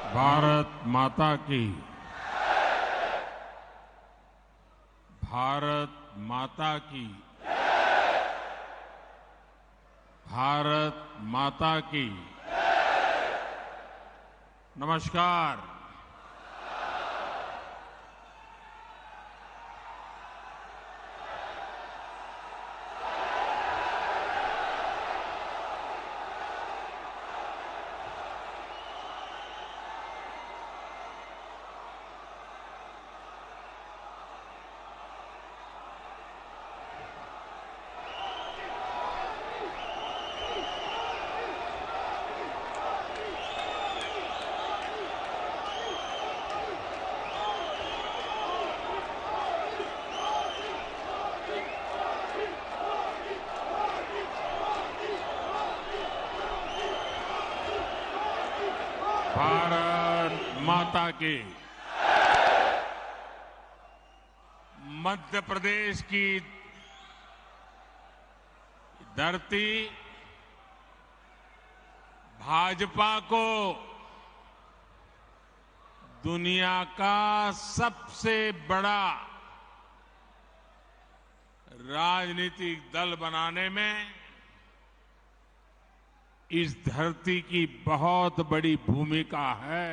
भारत माता की। भारत माता की। भारत माता की। नमस्कार। भारत माता की। मध्य प्रदेश की धरती भाजपा को दुनिया का सबसे बड़ा राजनीतिक दल बनाने में इस धरती की बहुत बड़ी भूमिका है।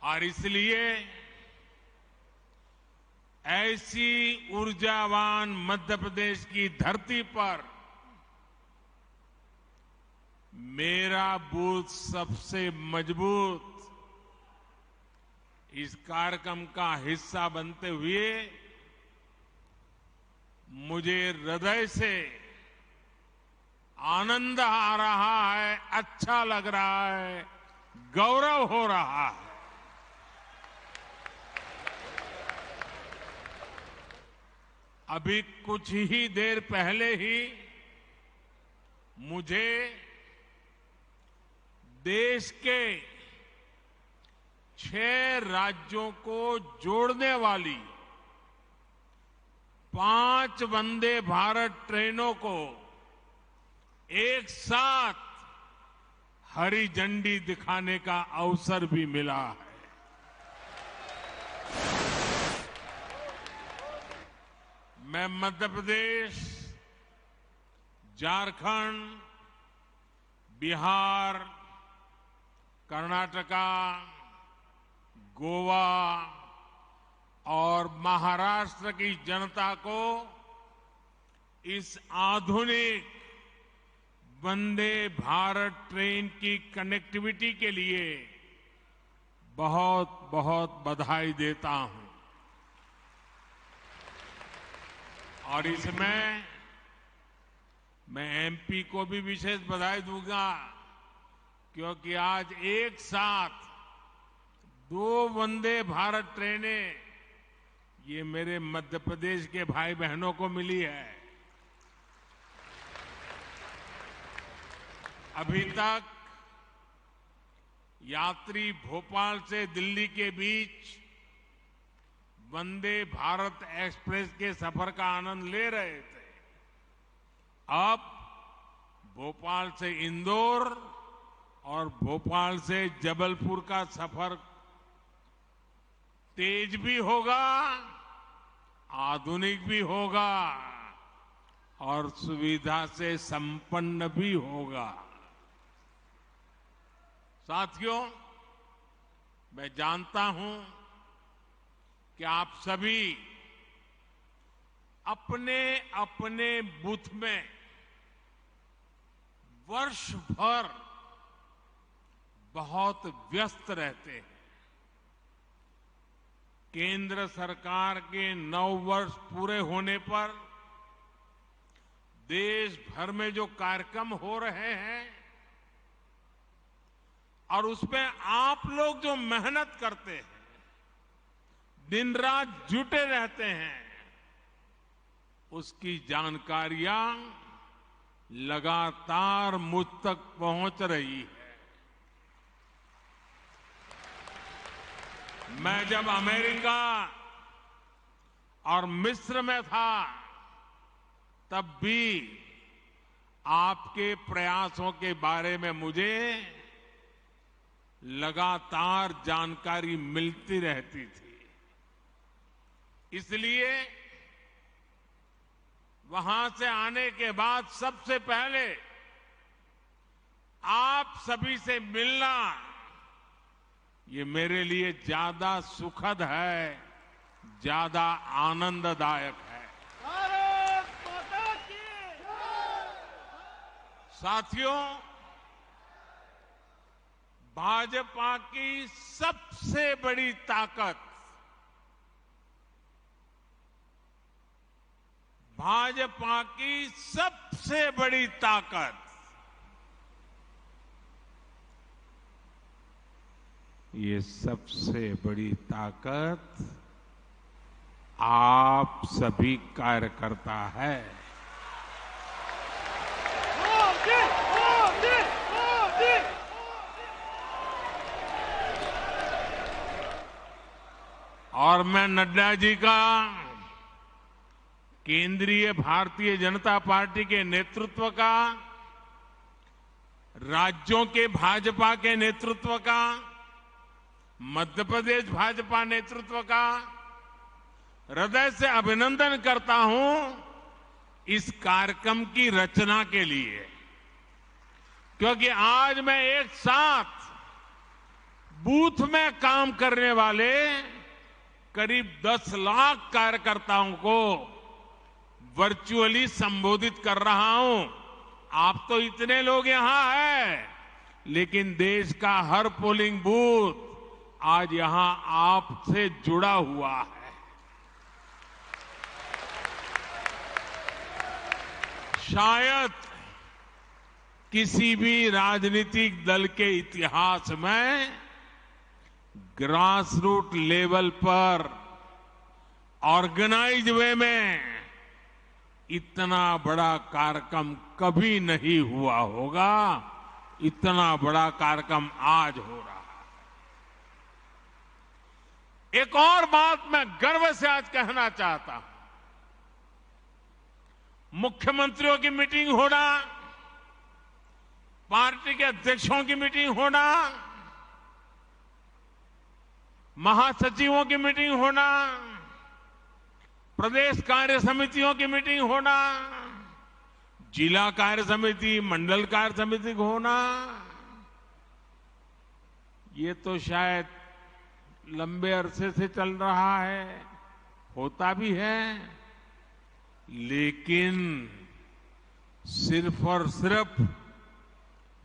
और इसलिए ऐसी ऊर्जावान मध्य प्रदेश की धरती पर मेरा बूथ सबसे मजबूत इस कार्यक्रम का हिस्सा बनते हुए मुझे हृदय से आनंद आ रहा है, अच्छा लग रहा है, गौरव हो रहा है। अभी कुछ ही देर पहले ही मुझे देश के 6 राज्यों को जोड़ने वाली 5 वंदे भारत ट्रेनों को एक साथ हरी झंडी दिखाने का अवसर भी मिला है। मैं मध्य प्रदेश, झारखंड, बिहार, कर्नाटका, गोवा और महाराष्ट्र की जनता को इस आधुनिक वंदे भारत ट्रेन की कनेक्टिविटी के लिए बहुत बहुत बधाई देता हूं। और इसमें मैं एमपी को भी विशेष बधाई दूंगा, क्योंकि आज एक साथ 2 वंदे भारत ट्रेनें ये मेरे मध्य प्रदेश के भाई बहनों को मिली है। अभी तक यात्री भोपाल से दिल्ली के बीच वंदे भारत एक्सप्रेस के सफर का आनंद ले रहे थे। अब भोपाल से इंदौर और भोपाल से जबलपुर का सफर तेज भी होगा, आधुनिक भी होगा और सुविधा से संपन्न भी होगा। साथियों, मैं जानता हूं कि आप सभी अपने अपने बूथ में वर्ष भर बहुत व्यस्त रहते हैं। केंद्र सरकार के 9 वर्ष पूरे होने पर देश भर में जो कार्यक्रम हो रहे हैं और उसमें आप लोग जो मेहनत करते हैं, दिन रात जुटे रहते हैं, उसकी जानकारियां लगातार मुझ तक पहुंच रही है। मैं जब अमेरिका और मिस्र में था, तब भी आपके प्रयासों के बारे में मुझे लगातार जानकारी मिलती रहती थी। इसलिए वहां से आने के बाद सबसे पहले आप सभी से मिलना ये मेरे लिए ज्यादा सुखद है, ज्यादा आनंददायक है। भारत माता की साथियों, भाजपा की सबसे बड़ी ताकत भाजपा की सबसे बड़ी ताकत ये सबसे बड़ी ताकत आप सभी कार्यकर्ता है। मोदी मोदी मोदी और मैं नड्डा जी का केंद्रीय भारतीय जनता पार्टी के नेतृत्व का, राज्यों के भाजपा के नेतृत्व का, मध्य प्रदेश भाजपा नेतृत्व का हृदय से अभिनंदन करता हूं इस कार्यक्रम की रचना के लिए, क्योंकि आज मैं एक साथ बूथ में काम करने वाले करीब 10 लाख कार्यकर्ताओं को वर्चुअली संबोधित कर रहा हूं। आप तो इतने लोग यहां हैं, लेकिन देश का हर पोलिंग बूथ आज यहां आपसे जुड़ा हुआ है। शायद किसी भी राजनीतिक दल के इतिहास में ग्रास रूट लेवल पर ऑर्गेनाइज वे में इतना बड़ा कार्यक्रम कभी नहीं हुआ होगा। इतना बड़ा कार्यक्रम आज हो रहा है। एक और बात मैं गर्व से आज कहना चाहता हूं, मुख्यमंत्रियों की मीटिंग होना, पार्टी के अध्यक्षों की मीटिंग होना, महासचिवों की मीटिंग होना, प्रदेश कार्य समितियों की मीटिंग होना, जिला कार्य समिति, मंडल कार्य समिति होना, ये तो शायद लंबे अरसे से चल रहा है, होता भी है, लेकिन सिर्फ और सिर्फ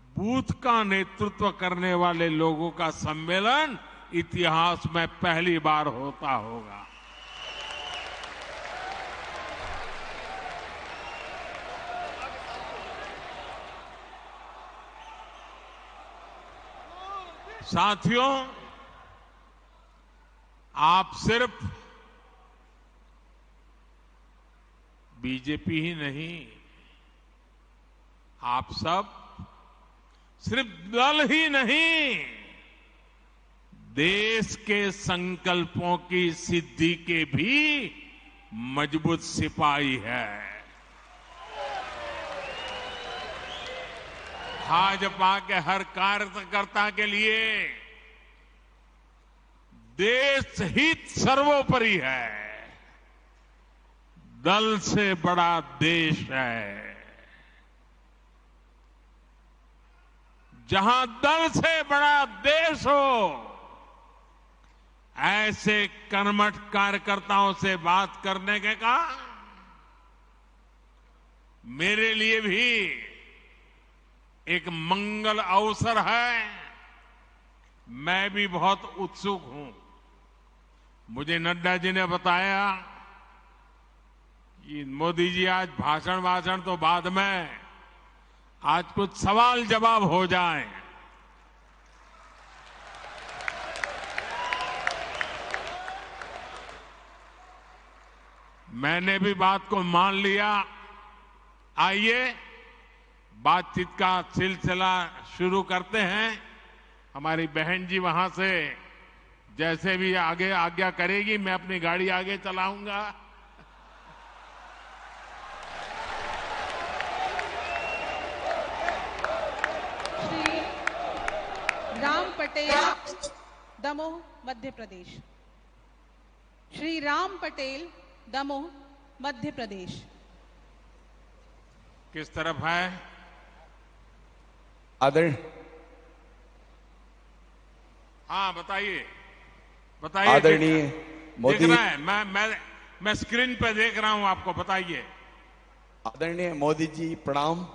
बूथ का नेतृत्व करने वाले लोगों का सम्मेलन इतिहास में पहली बार होता होगा। साथियों, आप सिर्फ बीजेपी ही नहीं, आप सब सिर्फ दल ही नहीं, देश के संकल्पों की सिद्धि के भी मजबूत सिपाही है। भाजपा के हर कार्यकर्ता के लिए देश हित सर्वोपरि है। दल से बड़ा देश है। जहां दल से बड़ा देश हो, ऐसे कर्मठ कार्यकर्ताओं से बात करने के का मेरे लिए भी एक मंगल अवसर है। मैं भी बहुत उत्सुक हूं। मुझे नड्डा जी ने बताया कि मोदी जी आज भाषण तो बाद में, आज कुछ सवाल जवाब हो जाए। मैंने भी बात को मान लिया। आइए बातचीत का सिलसिला शुरू करते हैं। हमारी बहन जी वहां से जैसे भी आगे आज्ञा करेगी, मैं अपनी गाड़ी आगे चलाऊंगा। पटेल, दमोह, मध्य प्रदेश। श्री राम पटेल, दमोह, मध्य प्रदेश। किस तरफ है? हाँ, बताइए बताइए। आदरणीय मोदी, दिख रहा है, मैं स्क्रीन पे देख रहा हूं, आपको बताइए। आदरणीय मोदी जी प्रणाम।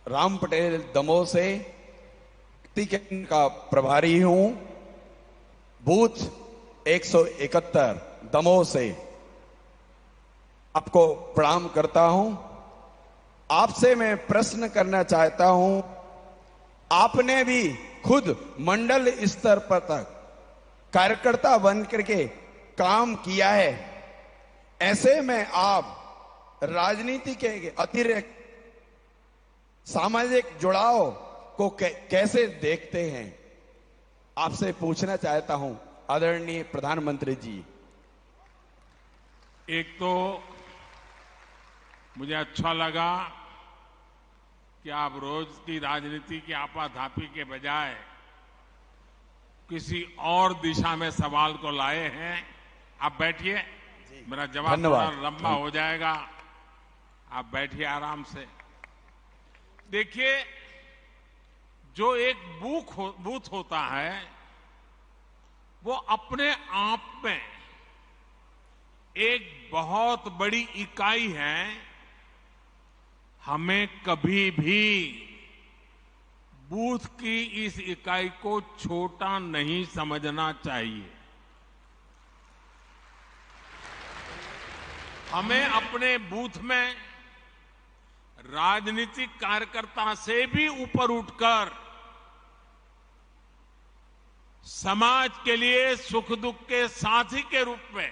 राम पटेल दमोह से टिकट का प्रभारी हूं। बूथ 171 दमोह से आपको प्रणाम करता हूं। आपसे मैं प्रश्न करना चाहता हूं। आपने भी खुद मंडल स्तर पर तक कार्यकर्ता बन करके काम किया है। ऐसे में आप राजनीति के अतिरिक्त सामाजिक जुड़ाव को कैसे देखते हैं? आपसे पूछना चाहता हूं आदरणीय प्रधानमंत्री जी। एक तो मुझे अच्छा लगा कि आप रोज की राजनीति की आपाधापी के बजाय किसी और दिशा में सवाल को लाए हैं। आप बैठिए, मेरा जवाब थोड़ा लंबा हो जाएगा। आप बैठिए आराम से। देखिए, जो एक बूथ होता है वो अपने आप में एक बहुत बड़ी इकाई है। हमें कभी भी बूथ की इस इकाई को छोटा नहीं समझना चाहिए। हमें अपने बूथ में राजनीतिक कार्यकर्ता से भी ऊपर उठकर समाज के लिए सुख दुख के साथी के रूप में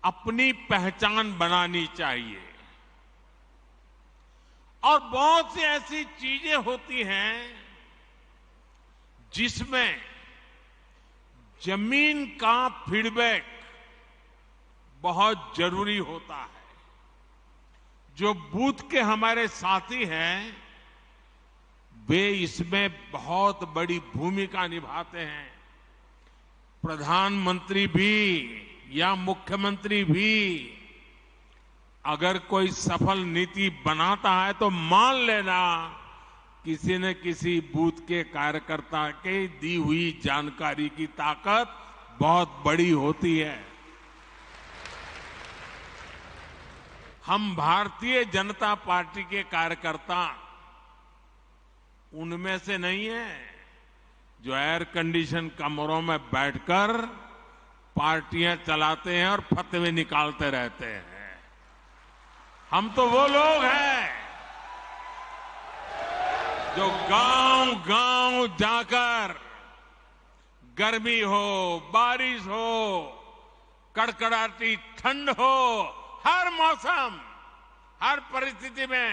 अपनी पहचान बनानी चाहिए। और बहुत सी ऐसी चीजें होती हैं जिसमें जमीन का फीडबैक बहुत जरूरी होता है। जो बूथ के हमारे साथी हैं वे इसमें बहुत बड़ी भूमिका निभाते हैं। प्रधानमंत्री भी या मुख्यमंत्री भी अगर कोई सफल नीति बनाता है तो मान लेना किसी न किसी बूथ के कार्यकर्ता के दी हुई जानकारी की ताकत बहुत बड़ी होती है। हम भारतीय जनता पार्टी के कार्यकर्ता उनमें से नहीं है जो एयर कंडीशन कमरों में बैठकर पार्टियां चलाते हैं और फतवे निकालते रहते हैं। हम तो वो लोग हैं जो गांव-गांव जाकर गर्मी हो, बारिश हो, कड़कड़ाती ठंड हो, हर मौसम, हर परिस्थिति में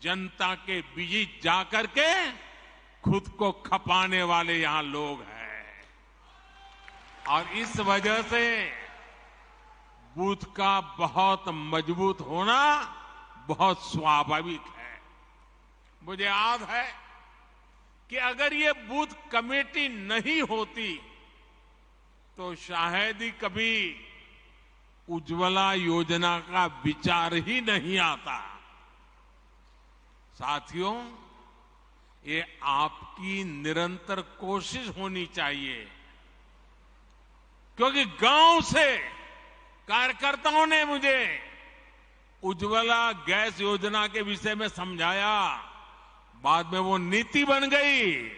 जनता के बीच जाकर के खुद को खपाने वाले यहां लोग हैं। और इस वजह से बूथ का बहुत मजबूत होना बहुत स्वाभाविक है। मुझे याद है कि अगर ये बूथ कमेटी नहीं होती तो शायद ही कभी उज्ज्वला योजना का विचार ही नहीं आता। साथियों, ये आपकी निरंतर कोशिश होनी चाहिए, क्योंकि गांव से कार्यकर्ताओं ने मुझे उज्ज्वला गैस योजना के विषय में समझाया। बाद में वो नीति बन गई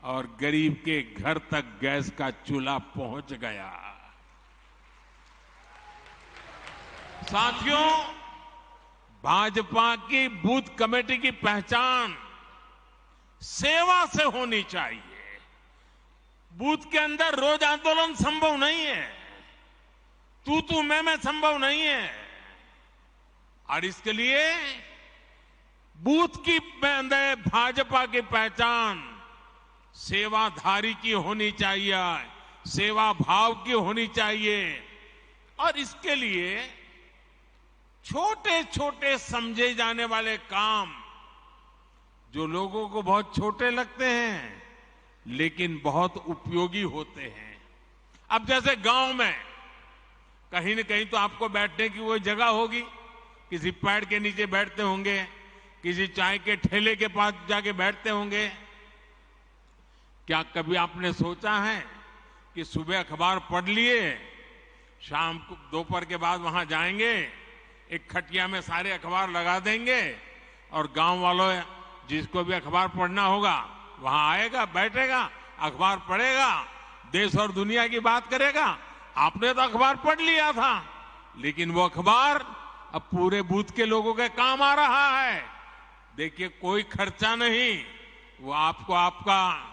और गरीब के घर तक गैस का चूल्हा पहुंच गया। साथियों, भाजपा की बूथ कमेटी की पहचान सेवा से होनी चाहिए। बूथ के अंदर रोज आंदोलन संभव नहीं है, तू मैं संभव नहीं है। और इसके लिए बूथ की अंदर भाजपा की पहचान सेवाधारी की होनी चाहिए, सेवा भाव की होनी चाहिए। और इसके लिए छोटे छोटे समझे जाने वाले काम जो लोगों को बहुत छोटे लगते हैं लेकिन बहुत उपयोगी होते हैं। अब जैसे गांव में कहीं न कहीं तो आपको बैठने की वो जगह होगी, किसी पेड़ के नीचे बैठते होंगे, किसी चाय के ठेले के पास जाके बैठते होंगे। क्या कभी आपने सोचा है कि सुबह अखबार पढ़ लिए, शाम को दोपहर के बाद वहां जाएंगे, एक खटिया में सारे अखबार लगा देंगे और गांव वालों जिसको भी अखबार पढ़ना होगा वहां आएगा, बैठेगा, अखबार पढ़ेगा, देश और दुनिया की बात करेगा। आपने तो अखबार पढ़ लिया था, लेकिन वो अखबार अब पूरे बूथ के लोगों के काम आ रहा है। देखिए, कोई खर्चा नहीं, वो आपको आपका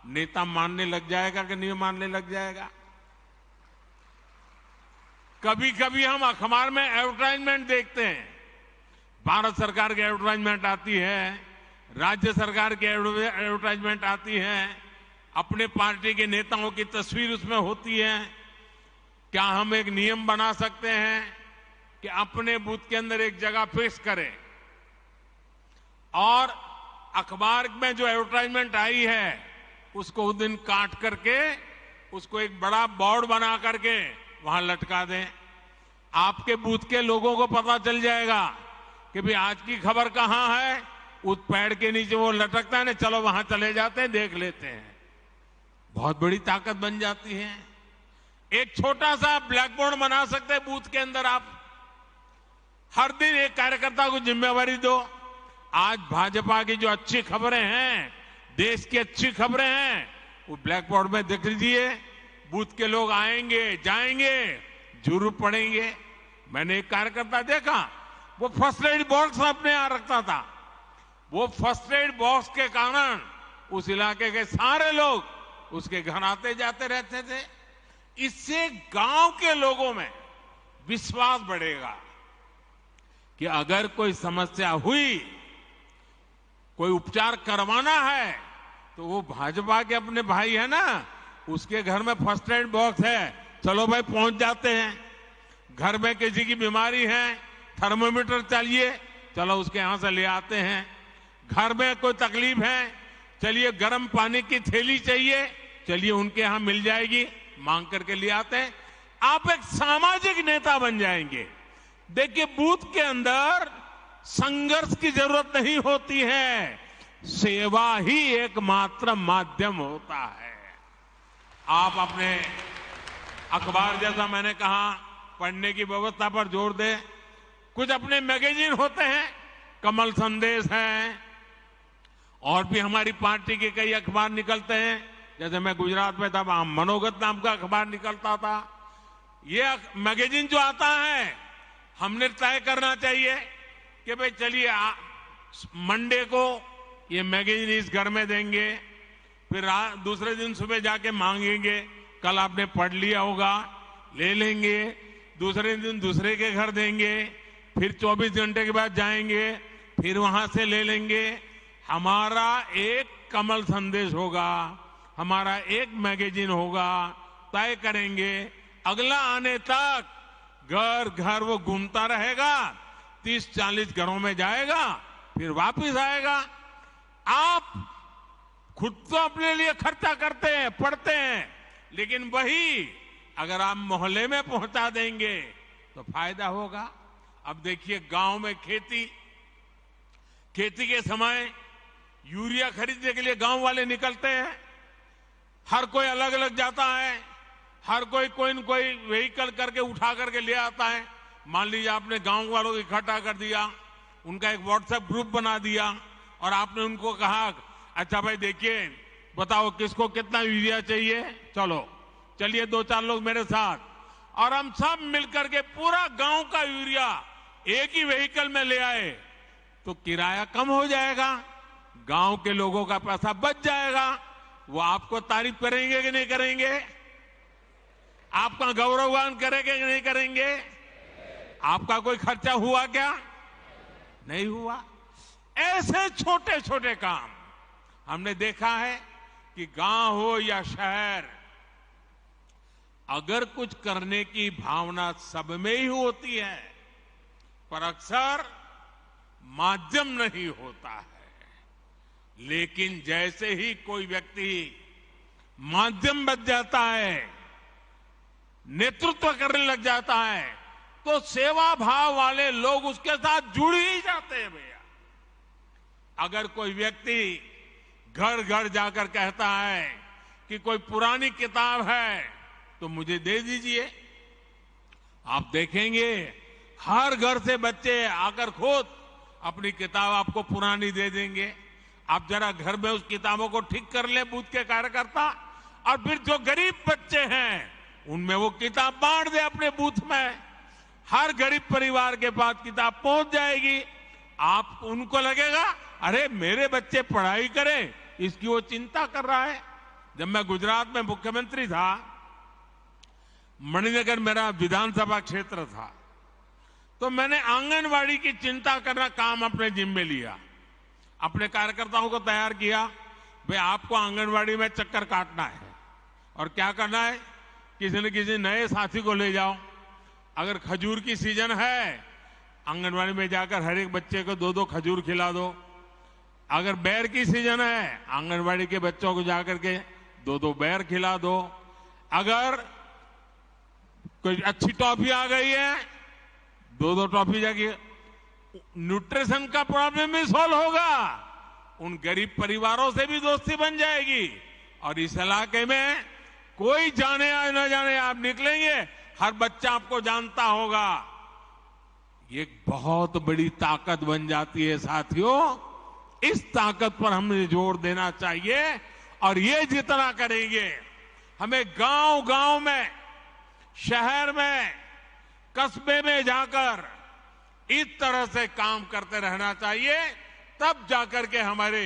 नेता मानने लग जाएगा कि नहीं मानने लग जाएगा। कभी कभी हम अखबार में एडवर्टाइजमेंट देखते हैं, भारत सरकार की एडवर्टाइजमेंट आती है, राज्य सरकार की एडवर्टाइजमेंट आती है, अपने पार्टी के नेताओं की तस्वीर उसमें होती है। क्या हम एक नियम बना सकते हैं कि अपने बूथ के अंदर एक जगह फिक्स करें और अखबार में जो एडवर्टाइजमेंट आई है उसको उस दिन काट करके उसको एक बड़ा बोर्ड बना करके वहां लटका दें। आपके बूथ के लोगों को पता चल जाएगा कि भाई आज की खबर कहां है, उस पेड़ के नीचे वो लटकता है ना, चलो वहां चले जाते हैं, देख लेते हैं। बहुत बड़ी ताकत बन जाती है। एक छोटा सा ब्लैक बोर्ड बना सकते हैं बूथ के अंदर। आप हर दिन एक कार्यकर्ता को जिम्मेवारी दो, आज भाजपा की जो अच्छी खबरें हैं, देश की अच्छी खबरें हैं, वो ब्लैक बोर्ड में देख लीजिए। बूथ के लोग आएंगे, जाएंगे, जरूर पढ़ेंगे। मैंने एक कार्यकर्ता देखा, वो फर्स्ट एड बॉक्स अपने यहां रखता था। वो फर्स्ट एड बॉक्स के कारण उस इलाके के सारे लोग उसके घर आते जाते रहते थे। इससे गांव के लोगों में विश्वास बढ़ेगा कि अगर कोई समस्या हुई, कोई उपचार करवाना है, तो वो भाजपा के अपने भाई है ना, उसके घर में फर्स्ट एड बॉक्स है, चलो भाई पहुंच जाते हैं। घर में किसी की बीमारी है, थर्मोमीटर चाहिए, चलो उसके यहां से ले आते हैं। घर में कोई तकलीफ है, चलिए गर्म पानी की थैली चाहिए, चलिए उनके यहां मिल जाएगी, मांग करके ले आते हैं। आप एक सामाजिक नेता बन जाएंगे। देखिए, बूथ के अंदर संघर्ष की जरूरत नहीं होती है, सेवा ही एकमात्र माध्यम होता है। आप अपने अखबार, जैसा मैंने कहा, पढ़ने की व्यवस्था पर जोर दें। कुछ अपने मैगजीन होते हैं, कमल संदेश है, और भी हमारी पार्टी के कई अखबार निकलते हैं। जैसे मैं गुजरात में था, वहां मनोगत नाम का अखबार निकलता था। ये मैगजीन जो आता है, हमने तय करना चाहिए कि भाई चलिए मंडे को ये मैगजीन इस घर में देंगे, फिर दूसरे दिन सुबह जाके मांगेंगे, कल आपने पढ़ लिया होगा, ले लेंगे, दूसरे दिन दूसरे के घर देंगे, फिर 24 घंटे के बाद जाएंगे, फिर वहां से ले लेंगे। हमारा एक कमल संदेश होगा, हमारा एक मैगजीन होगा, तय करेंगे। अगला आने तक घर घर वो घूमता रहेगा, 30-40 घरों में जाएगा, फिर वापस आएगा। आप खुद तो अपने लिए खर्चा करते हैं, पढ़ते हैं, लेकिन वही अगर आप मोहल्ले में पहुंचा देंगे तो फायदा होगा। अब देखिए, गांव में खेती के समय यूरिया खरीदने के लिए गांव वाले निकलते हैं। हर कोई अलग अलग जाता है, हर कोई न कोई व्हीकल करके उठा करके ले आता है। मान लीजिए आपने गांव वालों को इकट्ठा कर दिया, उनका एक व्हाट्सएप ग्रुप बना दिया और आपने उनको कहा, अच्छा भाई देखिए, बताओ किसको कितना यूरिया चाहिए, चलिए 2-4 लोग मेरे साथ, और हम सब मिलकर के पूरा गांव का यूरिया एक ही व्हीकल में ले आए, तो किराया कम हो जाएगा, गांव के लोगों का पैसा बच जाएगा। वो आपको तारीफ करेंगे कि नहीं करेंगे? आपका गौरवगान करेंगे कि नहीं करेंगे? आपका कोई खर्चा हुआ क्या? नहीं हुआ। ऐसे छोटे छोटे काम हमने देखा है कि गांव हो या शहर, अगर कुछ करने की भावना सब में ही होती है, पर अक्सर माध्यम नहीं होता है। लेकिन जैसे ही कोई व्यक्ति माध्यम बन जाता है, नेतृत्व करने लग जाता है, तो सेवा भाव वाले लोग उसके साथ जुड़ ही जाते हैं भैया। अगर कोई व्यक्ति घर घर जाकर कहता है कि कोई पुरानी किताब है तो मुझे दे दीजिए, आप देखेंगे हर घर से बच्चे आकर खुद अपनी किताब आपको पुरानी दे देंगे। आप जरा घर में उस किताबों को ठीक कर ले बूथ के कार्यकर्ता, और फिर जो गरीब बच्चे हैं उनमें वो किताब बांट दे अपने बूथ में। हर गरीब परिवार के पास किताब पहुंच जाएगी। आप उनको लगेगा अरे मेरे बच्चे पढ़ाई करें, इसकी वो चिंता कर रहा है। जब मैं गुजरात में मुख्यमंत्री था, मणिनगर मेरा विधानसभा क्षेत्र था, तो मैंने आंगनवाड़ी की चिंता करना काम अपने जिम्मे लिया। अपने कार्यकर्ताओं को तैयार किया, भाई आपको आंगनवाड़ी में चक्कर काटना है और क्या करना है, किसी न किसी नए साथी को ले जाओ। अगर खजूर की सीजन है, आंगनवाड़ी में जाकर हर एक बच्चे को 2-2 खजूर खिला दो। अगर बेर की सीजन है, आंगनवाड़ी के बच्चों को जाकर के 2-2 बेर खिला दो। अगर कोई अच्छी टॉफी आ गई है, 2-2 टॉफी जाके, न्यूट्रिशन का प्रॉब्लम भी सॉल्व होगा, उन गरीब परिवारों से भी दोस्ती बन जाएगी। और इस इलाके में कोई जाने या न जाने आप निकलेंगे, हर बच्चा आपको जानता होगा। ये एक बहुत बड़ी ताकत बन जाती है साथियों। इस ताकत पर हमें जोर देना चाहिए, और ये जितना करेंगे, हमें गांव गांव में, शहर में, कस्बे में जाकर इस तरह से काम करते रहना चाहिए। तब जाकर के हमारे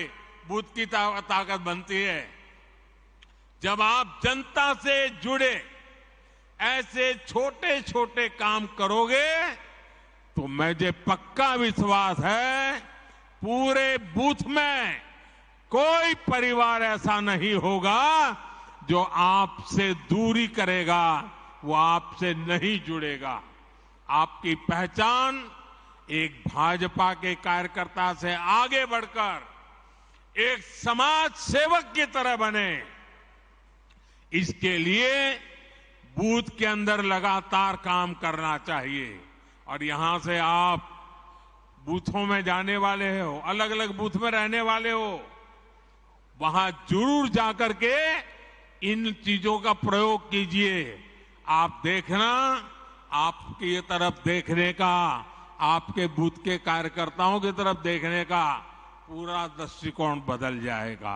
बूथ की ताकत बनती है। जब आप जनता से जुड़े ऐसे छोटे छोटे काम करोगे तो मुझे पक्का विश्वास है पूरे बूथ में कोई परिवार ऐसा नहीं होगा जो आपसे दूरी करेगा, वो आपसे नहीं जुड़ेगा। आपकी पहचान एक भाजपा के कार्यकर्ता से आगे बढ़कर एक समाज सेवक की तरह बने, इसके लिए बूथ के अंदर लगातार काम करना चाहिए। और यहां से आप बूथों में जाने वाले हो, अलग अलग बूथ में रहने वाले हो, वहां जरूर जाकर के इन चीजों का प्रयोग कीजिए। आप देखना, आपकी तरफ देखने का, आपके बूथ के कार्यकर्ताओं की तरफ देखने का पूरा दृष्टिकोण बदल जाएगा।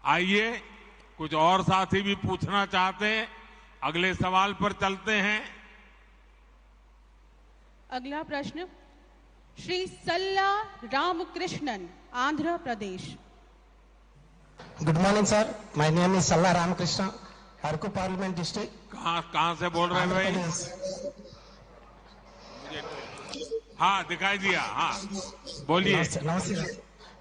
आइए, कुछ और साथी भी पूछना चाहते हैं, अगले सवाल पर चलते हैं। अगला प्रश्न Shri Salla Ramakrishnan, Andhra Pradesh. Good morning sir, my name is Salla Ramakrishna, Araku parliament district. कहां से बोल रहे हैं भाई? हाँ, दिखाई दिया। हाँ, बोलिए। नमस्ते।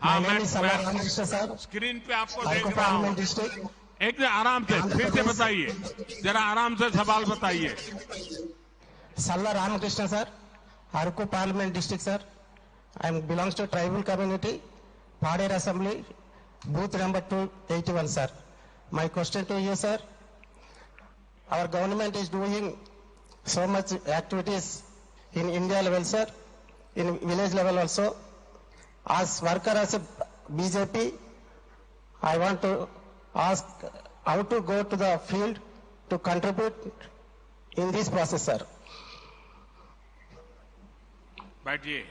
हाँ, my name is Salla Ramakrishna sir, screen पे आपको देख अरकू रहा हूं। Parliament district. एक आराम से फिर से बताइए, जरा आराम से सवाल बताइए। Salla Ramakrishna sir, Araku parliament district sir. I belongs to tribal community, Pader Assembly, booth number 281 sir. My question to you sir, our government is doing so much activities in India level sir, in village level also. As worker as a BJP, I want to ask how to go to the field to contribute in this process sir. बैठिए।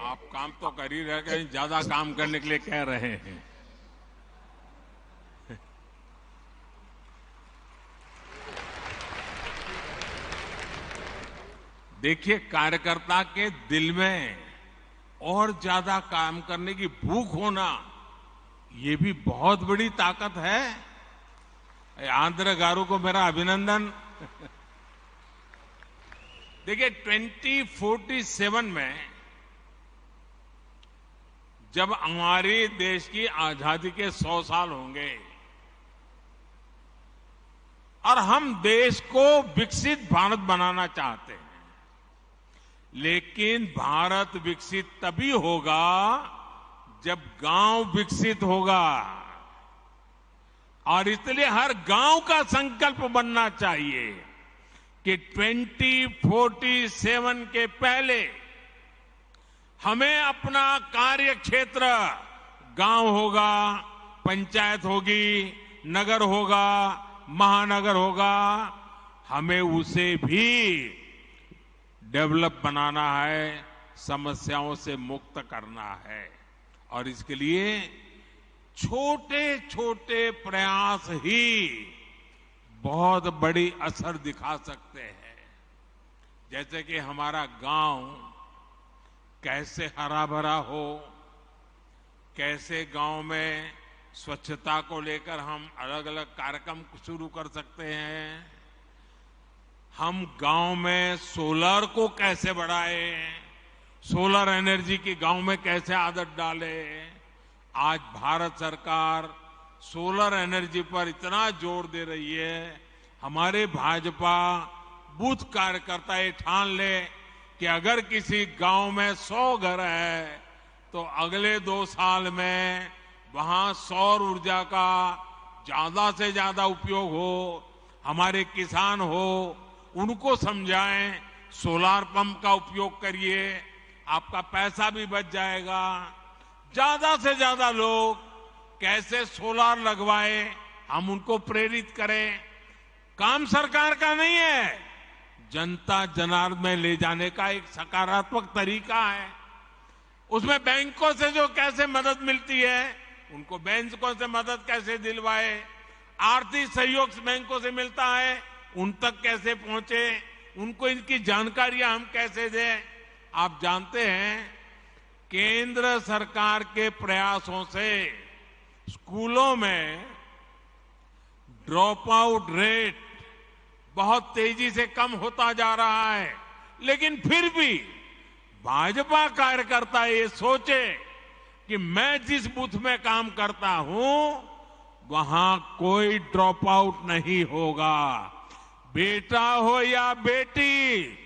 आप काम तो कर ही रहे, कहीं ज्यादा काम करने के लिए कह रहे हैं। देखिए, कार्यकर्ता के दिल में और ज्यादा काम करने की भूख होना, ये भी बहुत बड़ी ताकत है। आंध्र गारू को मेरा अभिनंदन। देखिए, 2047 में जब हमारे देश की आजादी के 100 साल होंगे और हम देश को विकसित भारत बनाना चाहते हैं, लेकिन भारत विकसित तभी होगा जब गांव विकसित होगा। और इसलिए हर गांव का संकल्प बनना चाहिए कि 2047 के पहले हमें अपना कार्य क्षेत्र गांव होगा, पंचायत होगी, नगर होगा, महानगर होगा, हमें उसे भी डेवलप बनाना है, समस्याओं से मुक्त करना है। और इसके लिए छोटे छोटे प्रयास ही बहुत बड़ी असर दिखा सकते हैं। जैसे कि हमारा गांव कैसे हरा भरा हो, कैसे गांव में स्वच्छता को लेकर हम अलग अलग कार्यक्रम शुरू कर सकते हैं, हम गांव में सोलर को कैसे बढ़ाएं, सोलर एनर्जी की गांव में कैसे आदत डालें। आज भारत सरकार सोलर एनर्जी पर इतना जोर दे रही है, हमारे भाजपा बूथ कार्यकर्ता ये ठान ले कि अगर किसी गांव में 100 घर है तो अगले 2 साल में वहां सौर ऊर्जा का ज्यादा से ज्यादा उपयोग हो। हमारे किसान हो, उनको समझाएं, सोलार पंप का उपयोग करिए, आपका पैसा भी बच जाएगा। ज्यादा से ज्यादा लोग कैसे सोलार लगवाए, हम उनको प्रेरित करें। काम सरकार का नहीं है, जनता जनार्दन में ले जाने का एक सकारात्मक तरीका है। उसमें बैंकों से जो कैसे मदद मिलती है, उनको बैंकों से मदद कैसे दिलवाए, आर्थिक सहयोग बैंकों से मिलता है, उन तक कैसे पहुंचे, उनको इनकी जानकारियां हम कैसे दें। आप जानते हैं केंद्र सरकार के प्रयासों से स्कूलों में ड्रॉप आउट रेट बहुत तेजी से कम होता जा रहा है। लेकिन फिर भी भाजपा कार्यकर्ता ये सोचे कि मैं जिस बूथ में काम करता हूं वहां कोई ड्रॉप आउट नहीं होगा, बेटा हो या बेटी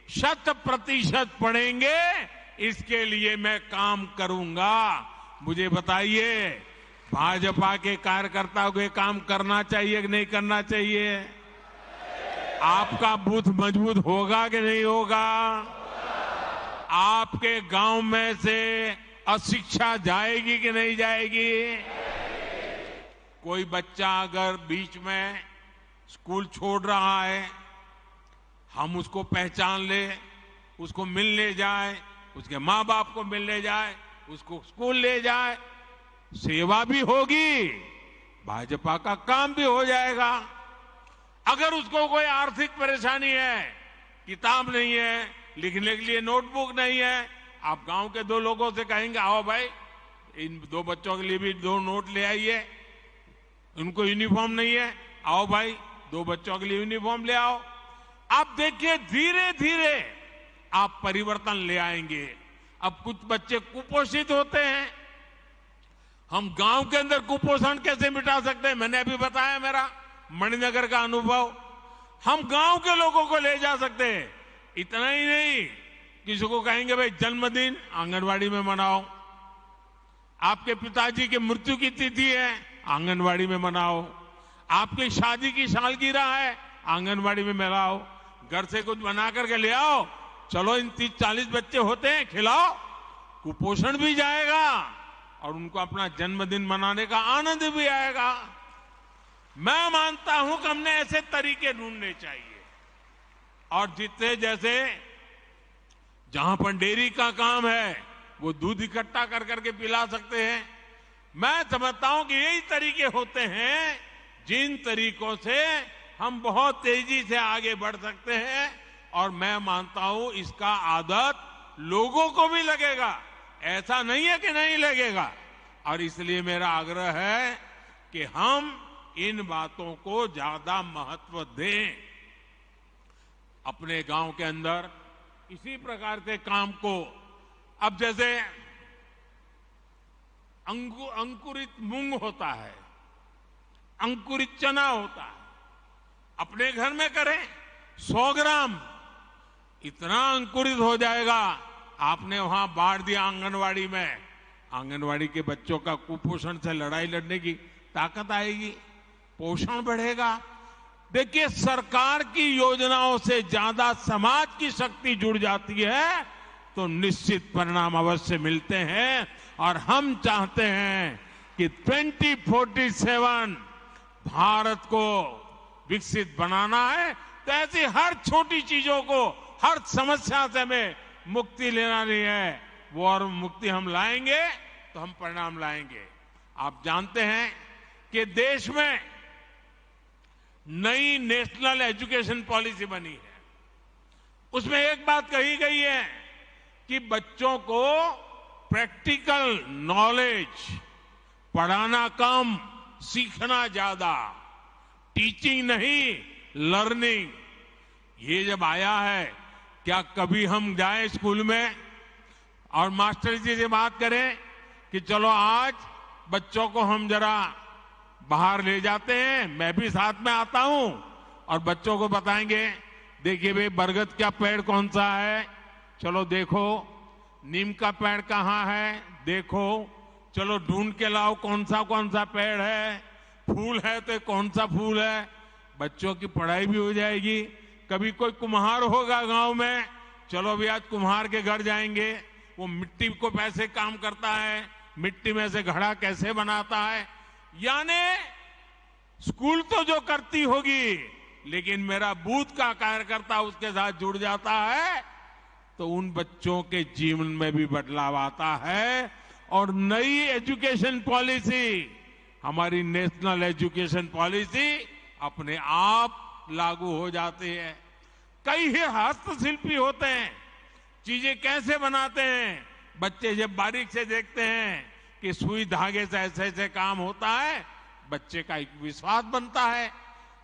100% पढ़ेंगे, इसके लिए मैं काम करूंगा। मुझे बताइए, भाजपा के कार्यकर्ताओं को काम करना चाहिए कि नहीं करना चाहिए? आपका बूथ मजबूत होगा कि नहीं होगा? आपके गांव में से अशिक्षा जाएगी कि नहीं जाएगी? कोई बच्चा अगर बीच में स्कूल छोड़ रहा है, हम उसको पहचान ले, उसको मिलने जाए, उसके माँ बाप को मिलने जाए, उसको स्कूल ले जाए, सेवा भी होगी, भाजपा का काम भी हो जाएगा। अगर उसको कोई आर्थिक परेशानी है, किताब नहीं है, लिखने के लिए नोटबुक नहीं है, आप गांव के 2 लोगों से कहेंगे आओ भाई इन 2 बच्चों के लिए भी 2 नोट ले आइए, उनको यूनिफॉर्म नहीं है, आओ भाई 2 बच्चों के लिए यूनिफॉर्म ले आओ। आप देखिए धीरे धीरे आप परिवर्तन ले आएंगे। अब कुछ बच्चे कुपोषित होते हैं, हम गांव के अंदर कुपोषण कैसे मिटा सकते हैं? मैंने अभी बताया मेरा मणिनगर का अनुभव, हम गांव के लोगों को ले जा सकते हैं। इतना ही नहीं, किसी को कहेंगे भाई जन्मदिन आंगनवाड़ी में मनाओ, आपके पिताजी की मृत्यु की तिथि है आंगनवाड़ी में मनाओ, आपकी शादी की सालगिरह है आंगनवाड़ी में मनाओ, घर से कुछ बना करके ले आओ, चलो इन 30-40 बच्चे होते हैं खिलाओ, कुपोषण भी जाएगा और उनको अपना जन्मदिन मनाने का आनंद भी आएगा। मैं मानता हूं कि हमने ऐसे तरीके ढूंढने चाहिए। और जितने जैसे जहां पर डेयरी का काम है वो दूध इकट्ठा कर करके पिला सकते हैं। मैं समझता हूं कि यही तरीके होते हैं जिन तरीकों से हम बहुत तेजी से आगे बढ़ सकते हैं। और मैं मानता हूं इसका आदत लोगों को भी लगेगा, ऐसा नहीं है कि नहीं लगेगा। और इसलिए मेरा आग्रह है कि हम इन बातों को ज्यादा महत्व दें। अपने गांव के अंदर इसी प्रकार के काम को, अब जैसे अंकुरित मूंग होता है, अंकुरित चना होता है, अपने घर में करें 100 ग्राम, इतना अंकुरित हो जाएगा। आपने वहां बांट दिया आंगनवाड़ी में, आंगनवाड़ी के बच्चों का कुपोषण से लड़ाई लड़ने की ताकत आएगी, पोषण बढ़ेगा। देखिए, सरकार की योजनाओं से ज्यादा समाज की शक्ति जुड़ जाती है तो निश्चित परिणाम अवश्य मिलते हैं। और हम चाहते हैं कि 2047 भारत को विकसित बनाना है, तो ऐसी हर छोटी चीजों को, हर समस्या से हमें मुक्ति लेना नहीं है। वो और मुक्ति हम लाएंगे तो हम परिणाम लाएंगे। आप जानते हैं कि देश में नई नेशनल एजुकेशन पॉलिसी बनी है। उसमें एक बात कही गई है कि बच्चों को प्रैक्टिकल नॉलेज, पढ़ाना कम, सीखना ज्यादा, टीचिंग नहीं लर्निंग। ये जब आया है, क्या कभी हम जाएं स्कूल में और मास्टर जी से बात करें कि चलो आज बच्चों को हम जरा बाहर ले जाते हैं, मैं भी साथ में आता हूं और बच्चों को बताएंगे, देखिए भाई बरगद का पेड़ कौन सा है, चलो देखो, नीम का पेड़ कहाँ है, देखो, चलो ढूंढ के लाओ कौन सा पेड़ है, फूल है तो कौन सा फूल है। बच्चों की पढ़ाई भी हो जाएगी। कभी कोई कुम्हार होगा गांव में, चलो भी आज कुम्हार के घर जाएंगे, वो मिट्टी को कैसे काम करता है, मिट्टी में से घड़ा कैसे बनाता है। यानी स्कूल तो जो करती होगी, लेकिन मेरा बूथ का कार्यकर्ता उसके साथ जुड़ जाता है तो उन बच्चों के जीवन में भी बदलाव आता है। और नई एजुकेशन पॉलिसी, हमारी नेशनल एजुकेशन पॉलिसी अपने आप लागू हो जाती है। कई ही हस्तशिल्पी होते हैं, चीजें कैसे बनाते हैं, बच्चे जब बारीक से देखते हैं कि सुई धागे से ऐसे ऐसे काम होता है, बच्चे का एक विश्वास बनता है,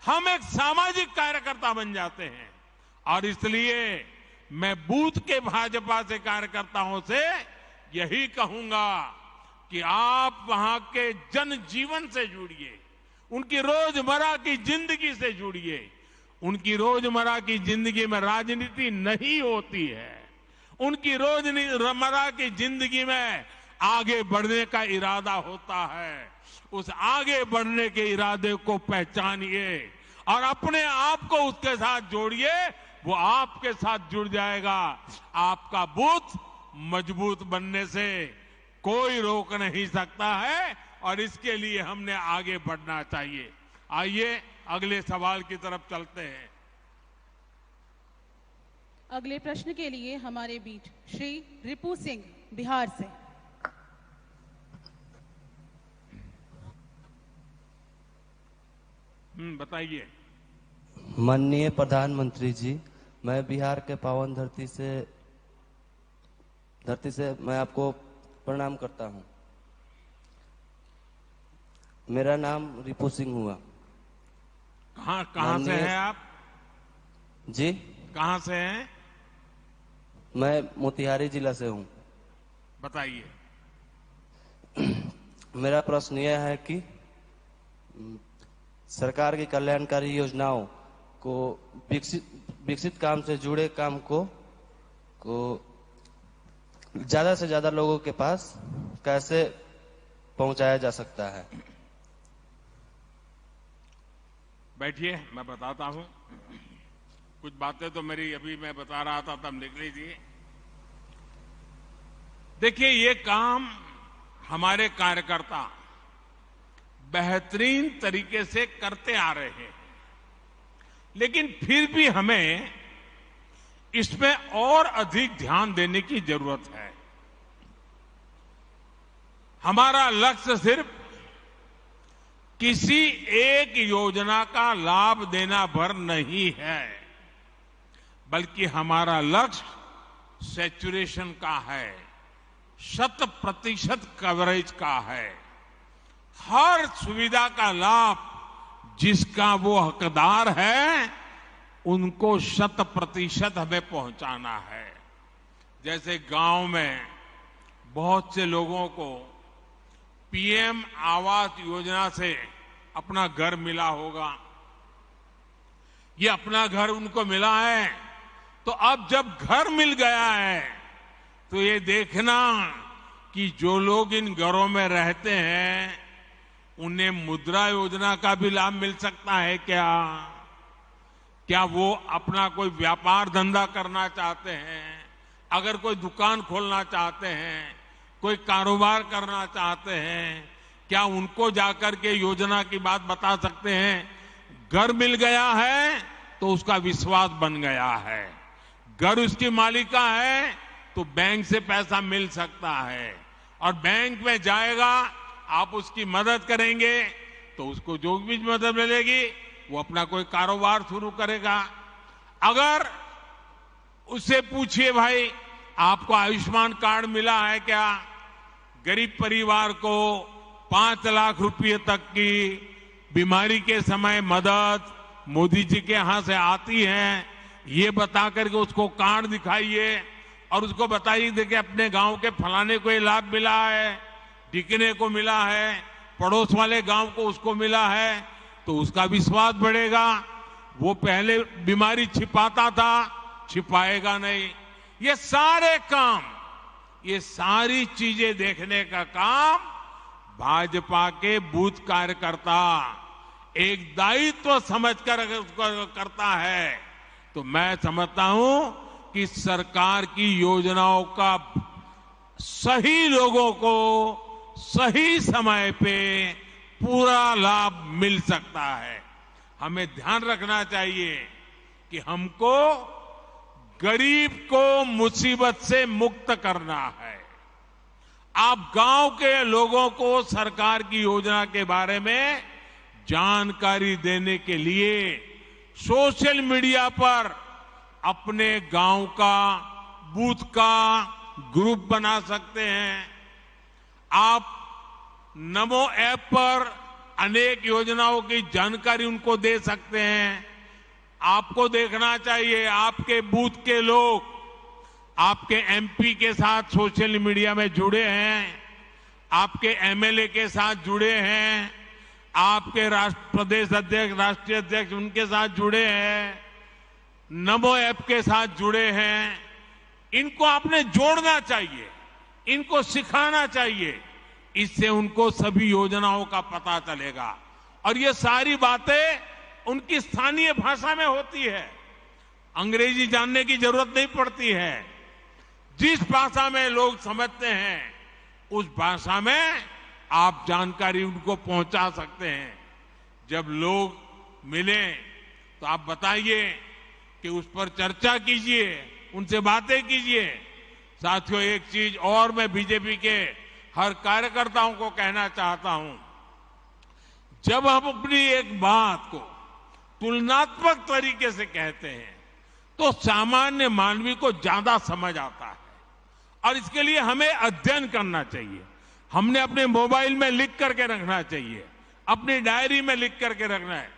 हम एक सामाजिक कार्यकर्ता बन जाते हैं। और इसलिए मैं बूथ के भाजपा से कार्यकर्ताओं से यही कहूंगा कि आप वहां के जनजीवन से जुड़िए, उनकी रोजमर्रा की जिंदगी से जुड़िए। उनकी रोजमर्रा की जिंदगी में राजनीति नहीं होती है, उनकी रोजमर्रा की जिंदगी में आगे बढ़ने का इरादा होता है। उस आगे बढ़ने के इरादे को पहचानिए और अपने आप को उसके साथ जोड़िए, वो आपके साथ जुड़ जाएगा। आपका बूथ मजबूत बनने से कोई रोक नहीं सकता है और इसके लिए हमने आगे बढ़ना चाहिए। आइए अगले सवाल की तरफ चलते हैं। अगले प्रश्न के लिए हमारे बीच श्री रिपू सिंह बिहार से। बताइए। माननीय प्रधानमंत्री जी, मैं बिहार के पावन धरती से मैं आपको प्रणाम करता हूं। मेरा नाम रिपू सिंह हुआ। कहाँ से हैं आप? जी, कहाँ से हैं? मैं मोतिहारी जिला से हूं। बताइए। मेरा प्रश्न यह है कि सरकार की कल्याणकारी योजनाओं को विकसित काम से जुड़े काम को ज्यादा से ज्यादा लोगों के पास कैसे पहुंचाया जा सकता है? बैठिए, मैं बताता हूं। कुछ बातें तो मेरी अभी मैं बता रहा था तब निकली थी। देखिए, ये काम हमारे कार्यकर्ता बेहतरीन तरीके से करते आ रहे हैं, लेकिन फिर भी हमें इसमें और अधिक ध्यान देने की जरूरत है। हमारा लक्ष्य सिर्फ किसी एक योजना का लाभ देना भर नहीं है, बल्कि हमारा लक्ष्य सैचुरेशन का है, 100% कवरेज का है। हर सुविधा का लाभ जिसका वो हकदार है उनको 100% हमें पहुंचाना है। जैसे गांव में बहुत से लोगों को पीएम आवास योजना से अपना घर मिला होगा। ये अपना घर उनको मिला है तो अब जब घर मिल गया है तो ये देखना कि जो लोग इन घरों में रहते हैं उन्हें मुद्रा योजना का भी लाभ मिल सकता है क्या वो अपना कोई व्यापार धंधा करना चाहते हैं, अगर कोई दुकान खोलना चाहते हैं, कोई कारोबार करना चाहते हैं, क्या उनको जाकर के योजना की बात बता सकते हैं? घर मिल गया है तो उसका विश्वास बन गया है, घर उसकी मालिका है तो बैंक से पैसा मिल सकता है और बैंक में जाएगा, आप उसकी मदद करेंगे तो उसको जो भी मदद मिलेगी वो अपना कोई कारोबार शुरू करेगा। अगर उससे पूछिए भाई आपको आयुष्मान कार्ड मिला है क्या, गरीब परिवार को 5 लाख रुपए तक की बीमारी के समय मदद मोदी जी के यहां से आती है, ये बता करके उसको कार्ड दिखाइए और उसको बताइए देखिए अपने गांव के फलाने को ये लाभ मिला है, ढिकने को मिला है, पड़ोस वाले गांव को उसको मिला है, तो उसका विश्वास बढ़ेगा। वो पहले बीमारी छिपाता था, छिपाएगा नहीं। ये सारे काम, ये सारी चीजें देखने का काम भाजपा के बूथ कार्यकर्ता एक दायित्व समझकर अगर करता है तो मैं समझता हूं कि सरकार की योजनाओं का सही लोगों को सही समय पे पूरा लाभ मिल सकता है। हमें ध्यान रखना चाहिए कि हमको गरीब को मुसीबत से मुक्त करना है। आप गांव के लोगों को सरकार की योजना के बारे में जानकारी देने के लिए सोशल मीडिया पर अपने गांव का बूथ का ग्रुप बना सकते हैं। आप नमो ऐप पर अनेक योजनाओं की जानकारी उनको दे सकते हैं। आपको देखना चाहिए आपके बूथ के लोग आपके एमपी के साथ सोशल मीडिया में जुड़े हैं, आपके एमएलए के साथ जुड़े हैं, आपके प्रदेश अध्यक्ष राष्ट्रीय अध्यक्ष उनके साथ जुड़े हैं, नमो ऐप के साथ जुड़े हैं। इनको आपने जोड़ना चाहिए, इनको सिखाना चाहिए, इससे उनको सभी योजनाओं का पता चलेगा और ये सारी बातें उनकी स्थानीय भाषा में होती है, अंग्रेजी जानने की जरूरत नहीं पड़ती है। जिस भाषा में लोग समझते हैं उस भाषा में आप जानकारी उनको पहुंचा सकते हैं। जब लोग मिले तो आप बताइए कि उस पर चर्चा कीजिए, उनसे बातें कीजिए। साथियों, एक चीज और मैं बीजेपी के हर कार्यकर्ताओं को कहना चाहता हूं, जब हम अपनी एक बात को तुलनात्मक तरीके से कहते हैं तो सामान्य मानवी को ज्यादा समझ आता है और इसके लिए हमें अध्ययन करना चाहिए। हमने अपने मोबाइल में लिख करके रखना चाहिए, अपनी डायरी में लिख करके रखना है।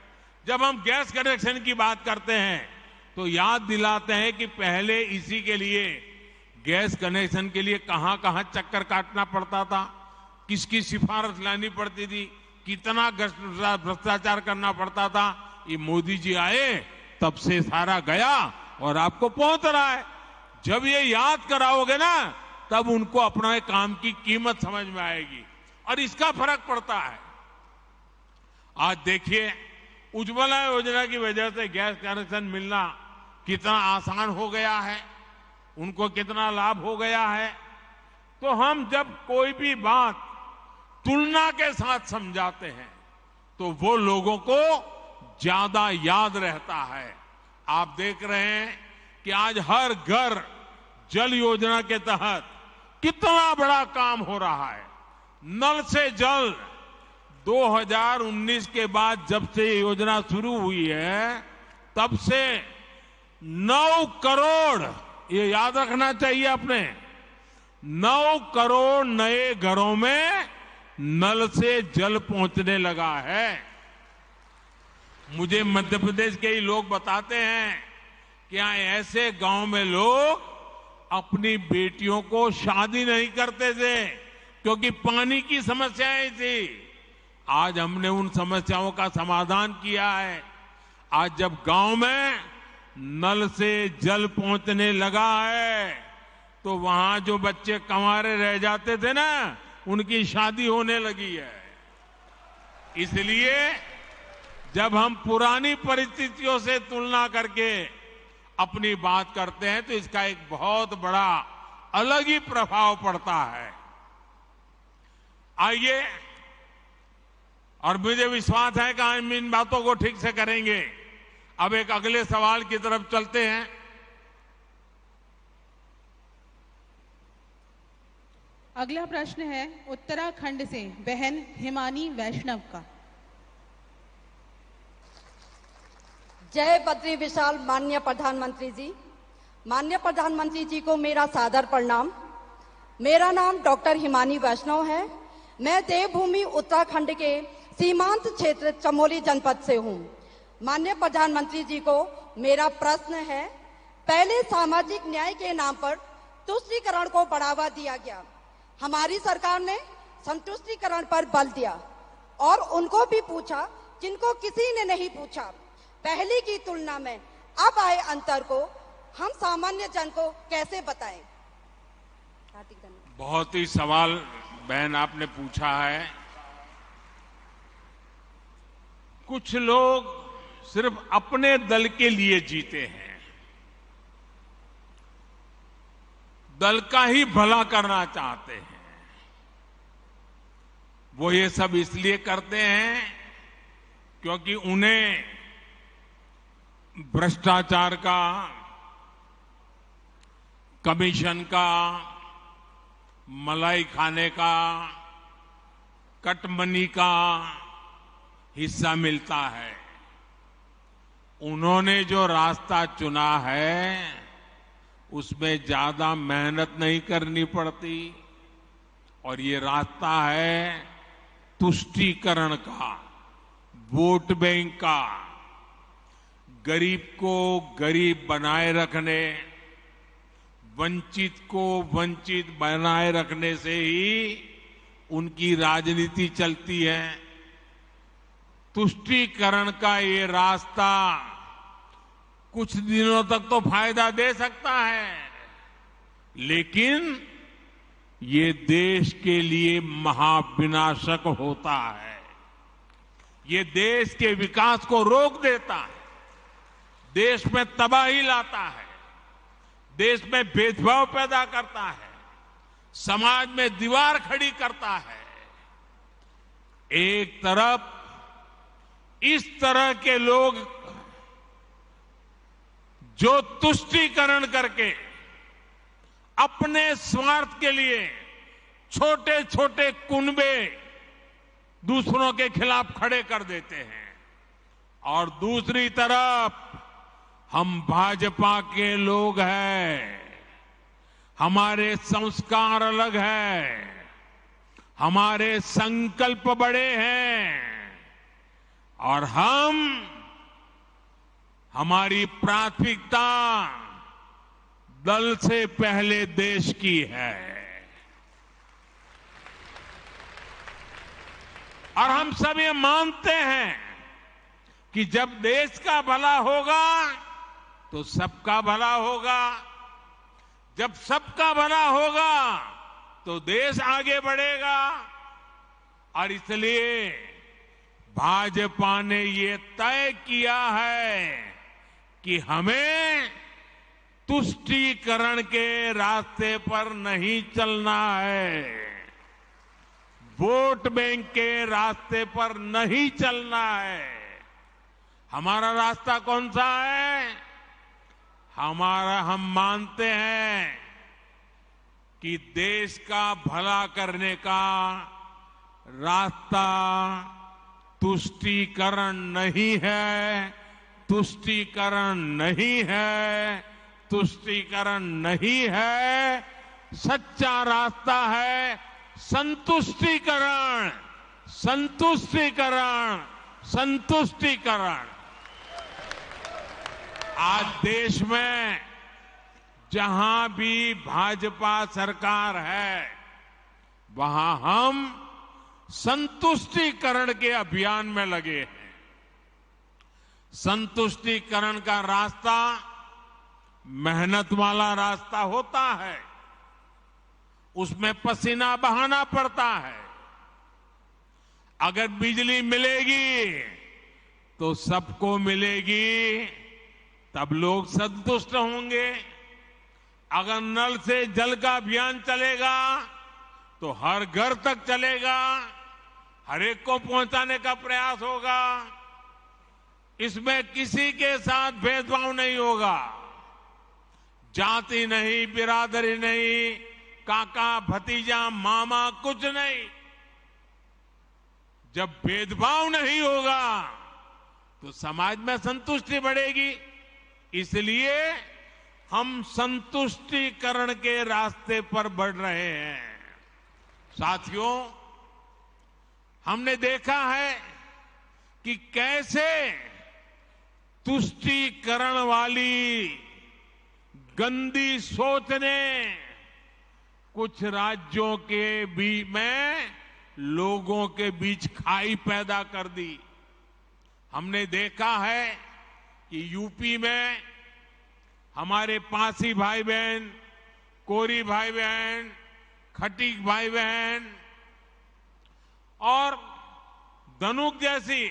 जब हम गैस कनेक्शन की बात करते हैं तो याद दिलाते हैं कि पहले इसी के लिए गैस कनेक्शन के लिए कहां कहां चक्कर काटना पड़ता था, किसकी सिफारिश लानी पड़ती थी, कितना भ्रष्टाचार करना पड़ता था। ये मोदी जी आए तब से सारा गया और आपको पहुंच रहा है। जब ये याद कराओगे ना तब उनको अपना काम की कीमत समझ में आएगी और इसका फर्क पड़ता है। आज देखिए उज्ज्वला योजना की वजह से गैस कनेक्शन मिलना कितना आसान हो गया है, उनको कितना लाभ हो गया है। तो हम जब कोई भी बात तुलना के साथ समझाते हैं तो वो लोगों को ज्यादा याद रहता है। आप देख रहे हैं कि आज हर घर जल योजना के तहत कितना बड़ा काम हो रहा है। नल से जल 2019 के बाद जब से ये योजना शुरू हुई है तब से 9 करोड़, ये याद रखना चाहिए आपने, 9 करोड़ नए घरों में नल से जल पहुंचने लगा है। मुझे मध्य प्रदेश के ही लोग बताते हैं कि यहाँ ऐसे गांव में लोग अपनी बेटियों को शादी नहीं करते थे क्योंकि पानी की समस्याएं थी। आज हमने उन समस्याओं का समाधान किया है। आज जब गांव में नल से जल पहुंचने लगा है तो वहां जो बच्चे कंवारे रह जाते थे ना, उनकी शादी होने लगी है। इसलिए जब हम पुरानी परिस्थितियों से तुलना करके अपनी बात करते हैं तो इसका एक बहुत बड़ा अलग ही प्रभाव पड़ता है। आइए, और मुझे विश्वास है कि हम इन बातों को ठीक से करेंगे। अब एक अगले सवाल की तरफ चलते हैं। अगला प्रश्न है उत्तराखंड से बहन हिमानी वैष्णव का। जय बद्री विशाल माननीय प्रधानमंत्री जी। माननीय प्रधानमंत्री जी को मेरा सादर प्रणाम। मेरा नाम डॉक्टर हिमानी वैष्णव है। मैं देवभूमि उत्तराखंड के सीमांत क्षेत्र चमोली जनपद से हूँ। माननीय प्रधानमंत्री जी को मेरा प्रश्न है, पहले सामाजिक न्याय के नाम पर तुष्टीकरण को बढ़ावा दिया गया। हमारी सरकार ने संतुष्टीकरण पर बल दिया और उनको भी पूछा जिनको किसी ने नहीं पूछा। पहले की तुलना में अब आए अंतर को हम सामान्य जन को कैसे बताएं? बहुत ही सवाल बहन आपने पूछा है। कुछ लोग सिर्फ अपने दल के लिए जीते हैं, दल का ही भला करना चाहते हैं। वो ये सब इसलिए करते हैं क्योंकि उन्हें भ्रष्टाचार का, कमीशन का, मलाई खाने का, कटमनी का हिस्सा मिलता है। उन्होंने जो रास्ता चुना है उसमें ज्यादा मेहनत नहीं करनी पड़ती और ये रास्ता है तुष्टीकरण का, वोट बैंक का। गरीब को गरीब बनाए रखने, वंचित को वंचित बनाए रखने से ही उनकी राजनीति चलती है। तुष्टीकरण का ये रास्ता कुछ दिनों तक तो फायदा दे सकता है, लेकिन ये देश के लिए महाविनाशक होता है। ये देश के विकास को रोक देता है, देश में तबाही लाता है, देश में भेदभाव पैदा करता है, समाज में दीवार खड़ी करता है। एक तरफ इस तरह के लोग जो तुष्टीकरण करके अपने स्वार्थ के लिए छोटे छोटे कुनबे दूसरों के खिलाफ खड़े कर देते हैं, और दूसरी तरफ हम भाजपा के लोग हैं, हमारे संस्कार अलग हैं, हमारे संकल्प बड़े हैं और हमारी प्राथमिकता दल से पहले देश की है। और हम सब ये मानते हैं कि जब देश का भला होगा तो सबका भला होगा, जब सबका भला होगा तो देश आगे बढ़ेगा। और इसलिए भाजपा ने ये तय किया है कि हमें तुष्टीकरण के रास्ते पर नहीं चलना है, वोट बैंक के रास्ते पर नहीं चलना है। हमारा रास्ता कौन सा है? हम मानते हैं कि देश का भला करने का रास्ता तुष्टीकरण नहीं है, तुष्टीकरण नहीं है, तुष्टीकरण नहीं है। सच्चा रास्ता है संतुष्टीकरण, संतुष्टीकरण, संतुष्टीकरण। आज देश में जहां भी भाजपा सरकार है वहां हम संतुष्टीकरण के अभियान में लगे हैं। संतुष्टिकरण का रास्ता मेहनत वाला रास्ता होता है, उसमें पसीना बहाना पड़ता है। अगर बिजली मिलेगी तो सबको मिलेगी, तब लोग संतुष्ट होंगे। अगर नल से जल का अभियान चलेगा तो हर घर तक चलेगा, हर एक को पहुंचाने का प्रयास होगा। इसमें किसी के साथ भेदभाव नहीं होगा, जाति नहीं, बिरादरी नहीं, काका भतीजा मामा कुछ नहीं। जब भेदभाव नहीं होगा तो समाज में संतुष्टि बढ़ेगी। इसलिए हम संतुष्टिकरण के रास्ते पर बढ़ रहे हैं। साथियों, हमने देखा है कि कैसे तुष्टीकरण वाली गंदी सोच ने कुछ राज्यों के बीच में लोगों के बीच खाई पैदा कर दी। हमने देखा है कि यूपी में हमारे पासी भाई बहन, कोरी भाई बहन, खटीक भाई बहन और धनुक जैसी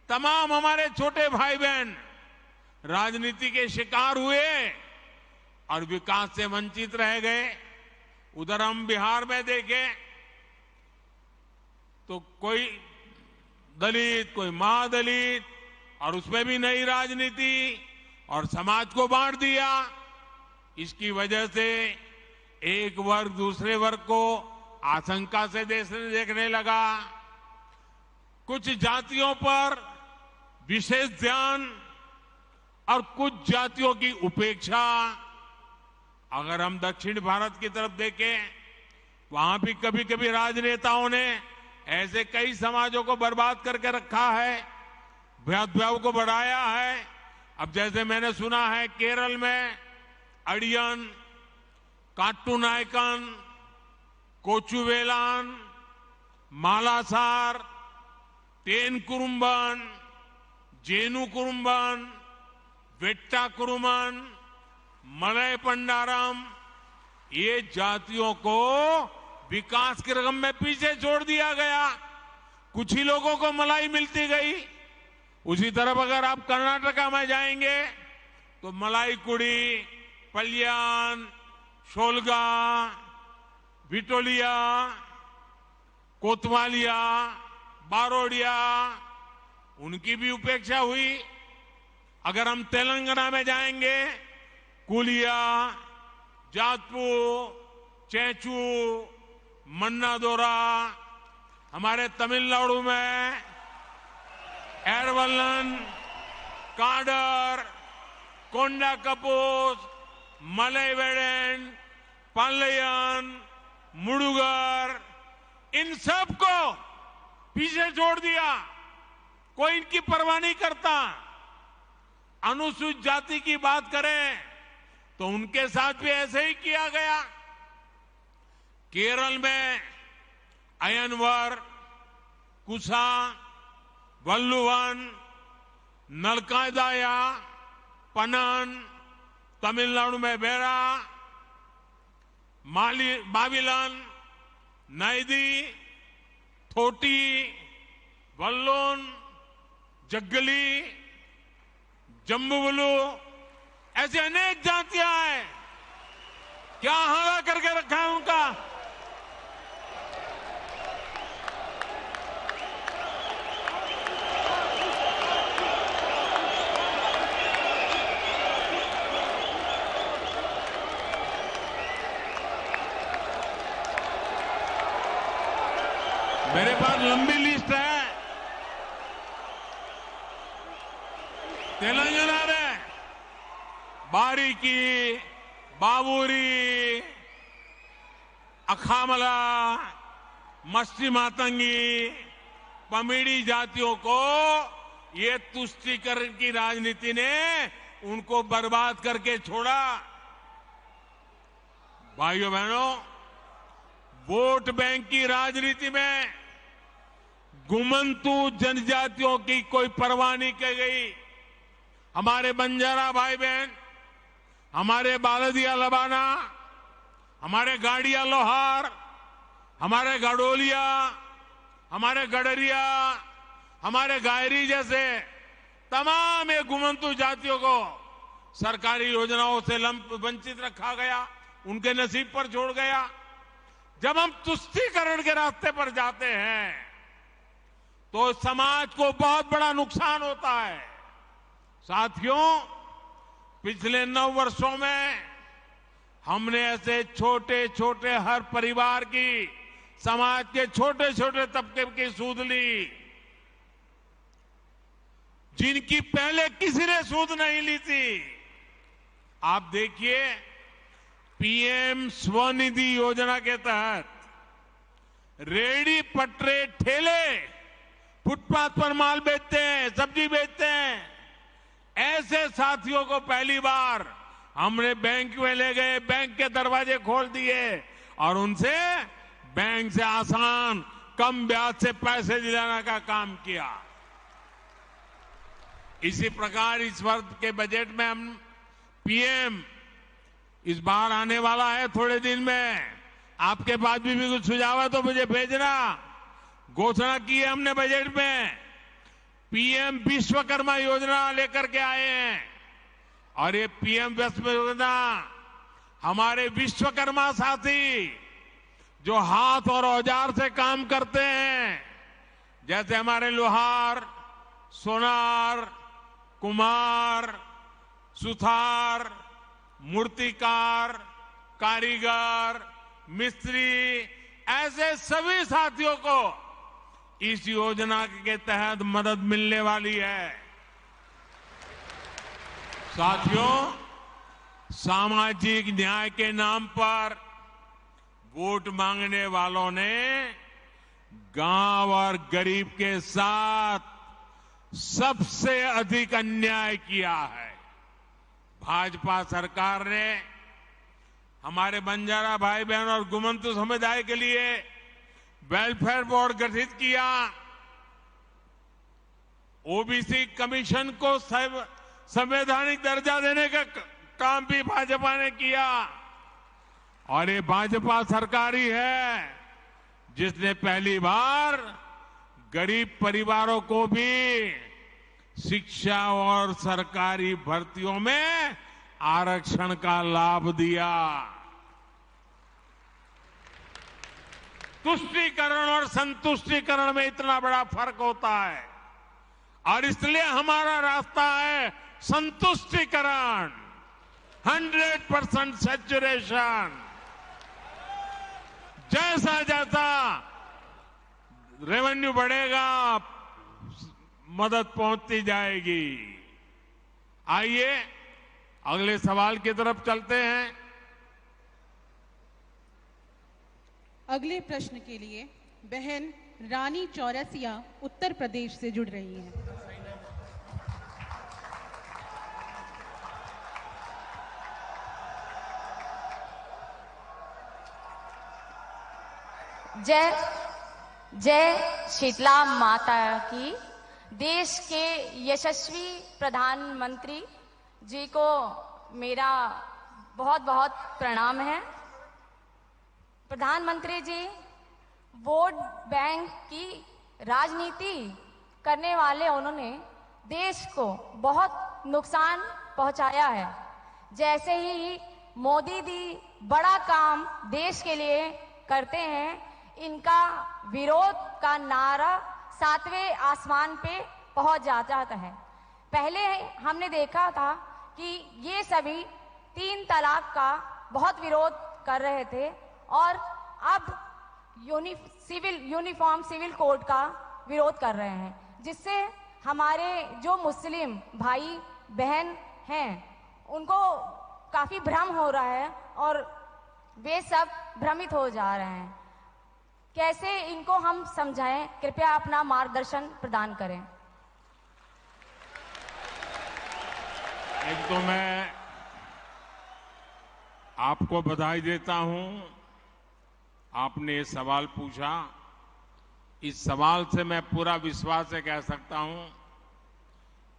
तमाम हमारे छोटे भाई बहन राजनीति के शिकार हुए और विकास से वंचित रह गए। उधर हम बिहार में देखें तो कोई दलित, कोई महादलित, और उसमें भी नई राजनीति और समाज को बांट दिया। इसकी वजह से एक वर्ग दूसरे वर्ग को आशंका से देखने लगा। कुछ जातियों पर विशेष ध्यान और कुछ जातियों की उपेक्षा। अगर हम दक्षिण भारत की तरफ देखें, वहां भी कभी कभी राजनेताओं ने ऐसे कई समाजों को बर्बाद करके रखा है, भेदभाव को बढ़ाया है। अब जैसे मैंने सुना है केरल में अड़ियन, काट्टूनायकन, कोचुवेलान, मालासार, तेन कुरुम्बन, जेनु कुरुम्बन, वेट्टा कुरुमन, मलय पंडारम, ये जातियों को विकास के रकम में पीछे छोड़ दिया गया। कुछ ही लोगों को मलाई मिलती गई। उसी तरफ अगर आप कर्नाटका में जाएंगे तो मलाई कुड़ी, पल्यान, शोलगा, विटोलिया, कोतवालिया, बारोडिया, उनकी भी उपेक्षा हुई। अगर हम तेलंगाना में जाएंगे, कुलिया, जातपू, चेचू, मन्नादोरा, हमारे तमिलनाडु में एरवलन, काडर, कोंडा कपूस, मलयवेडन, पालयन, मुडुगर, इन सब को पीछे छोड़ दिया। कोई इनकी परवाह नहीं करता। अनुसूचित जाति की बात करें तो उनके साथ भी ऐसे ही किया गया। केरल में अयनवर, कुसा, वल्लुवन, नलकादाया, पनन, तमिलनाडु में बेरा, माविलन, नैदी, थोटी, वल्लोन, जग्गली, जम्बुवलू, ऐसे अनेक जातियां हैं। क्या हारा करके रखा है उनका? मेरे पास लंबी लिस्ट है। तेलंगाना में बारीकी, बाबूरी, अखामला, मस्ती मातंगी, पमीड़ी जातियों को ये तुष्टीकरण की राजनीति ने उनको बर्बाद करके छोड़ा। भाइयों बहनों, वोट बैंक की राजनीति में गुमंतु जनजातियों की कोई परवाह नहीं की गई। हमारे बंजारा भाई बहन, हमारे बालदिया लबाना, हमारे गाड़िया लोहार, हमारे गडोलिया, हमारे गडरिया, हमारे गायरी जैसे तमाम ये गुमंतु जातियों को सरकारी योजनाओं से वंचित रखा गया, उनके नसीब पर छोड़ गया। जब हम तुष्टीकरण के रास्ते पर जाते हैं तो समाज को बहुत बड़ा नुकसान होता है। साथियों, पिछले 9 वर्षों में हमने ऐसे छोटे छोटे हर परिवार की, समाज के छोटे छोटे तबके की सूद ली, जिनकी पहले किसी ने सूद नहीं ली थी। आप देखिए, पीएम स्वनिधि योजना के तहत रेडी पटरे ठेले फुटपाथ पर माल बेचते हैं, सब्जी बेचते हैं, ऐसे साथियों को पहली बार हमने बैंक में ले गए, बैंक के दरवाजे खोल दिए और उनसे बैंक से आसान कम ब्याज से पैसे दिलाने का काम किया। इसी प्रकार इस वर्ष के बजट में हम पीएम इस बार आने वाला है थोड़े दिन में, आपके पास भी कुछ सुझाव है तो मुझे भेजना। घोषणा की है हमने बजट में, पीएम विश्वकर्मा योजना लेकर के आए हैं और ये पीएम विश्वकर्मा योजना हमारे विश्वकर्मा साथी जो हाथ और औजार से काम करते हैं, जैसे हमारे लोहार, सोनार, कुम्हार, सुथार, मूर्तिकार, कारीगर, मिस्त्री, ऐसे सभी साथियों को इस योजना के तहत मदद मिलने वाली है। साथियों, सामाजिक न्याय के नाम पर वोट मांगने वालों ने गांव और गरीब के साथ सबसे अधिक अन्याय किया है। भाजपा सरकार ने हमारे बंजारा भाई बहन और गुमंतु समुदाय के लिए वेलफेयर बोर्ड गठित किया, ओबीसी कमीशन को संवैधानिक दर्जा देने का काम भी भाजपा ने किया और ये भाजपा सरकार ही है जिसने पहली बार गरीब परिवारों को भी शिक्षा और सरकारी भर्तियों में आरक्षण का लाभ दिया। तुष्टीकरण और संतुष्टीकरण में इतना बड़ा फर्क होता है और इसलिए हमारा रास्ता है संतुष्टीकरण, 100% सैचुरेशन। जैसा जैसा रेवेन्यू बढ़ेगा, मदद पहुंचती जाएगी। आइए अगले सवाल की तरफ चलते हैं। अगले प्रश्न के लिए बहन रानी चौरसिया उत्तर प्रदेश से जुड़ रही हैं। जय जय शीतला माता की। देश के यशस्वी प्रधानमंत्री जी को मेरा बहुत बहुत प्रणाम है। प्रधानमंत्री जी वोट बैंक की राजनीति करने वाले उन्होंने देश को बहुत नुकसान पहुंचाया है। जैसे ही मोदी जी बड़ा काम देश के लिए करते हैं, इनका विरोध का नारा 7वें आसमान पे पहुंच जाता है। पहले हमने देखा था कि ये सभी 3 तलाक का बहुत विरोध कर रहे थे और अब यूनिफॉर्म सिविल कोड का विरोध कर रहे हैं, जिससे हमारे जो मुस्लिम भाई बहन हैं उनको काफी भ्रम हो रहा है और वे सब भ्रमित हो जा रहे हैं। कैसे इनको हम समझाएं? कृपया अपना मार्गदर्शन प्रदान करें। एक तो मैं आपको बधाई देता हूं, आपने ये सवाल पूछा इस सवाल से मैं पूरा विश्वास से कह सकता हूं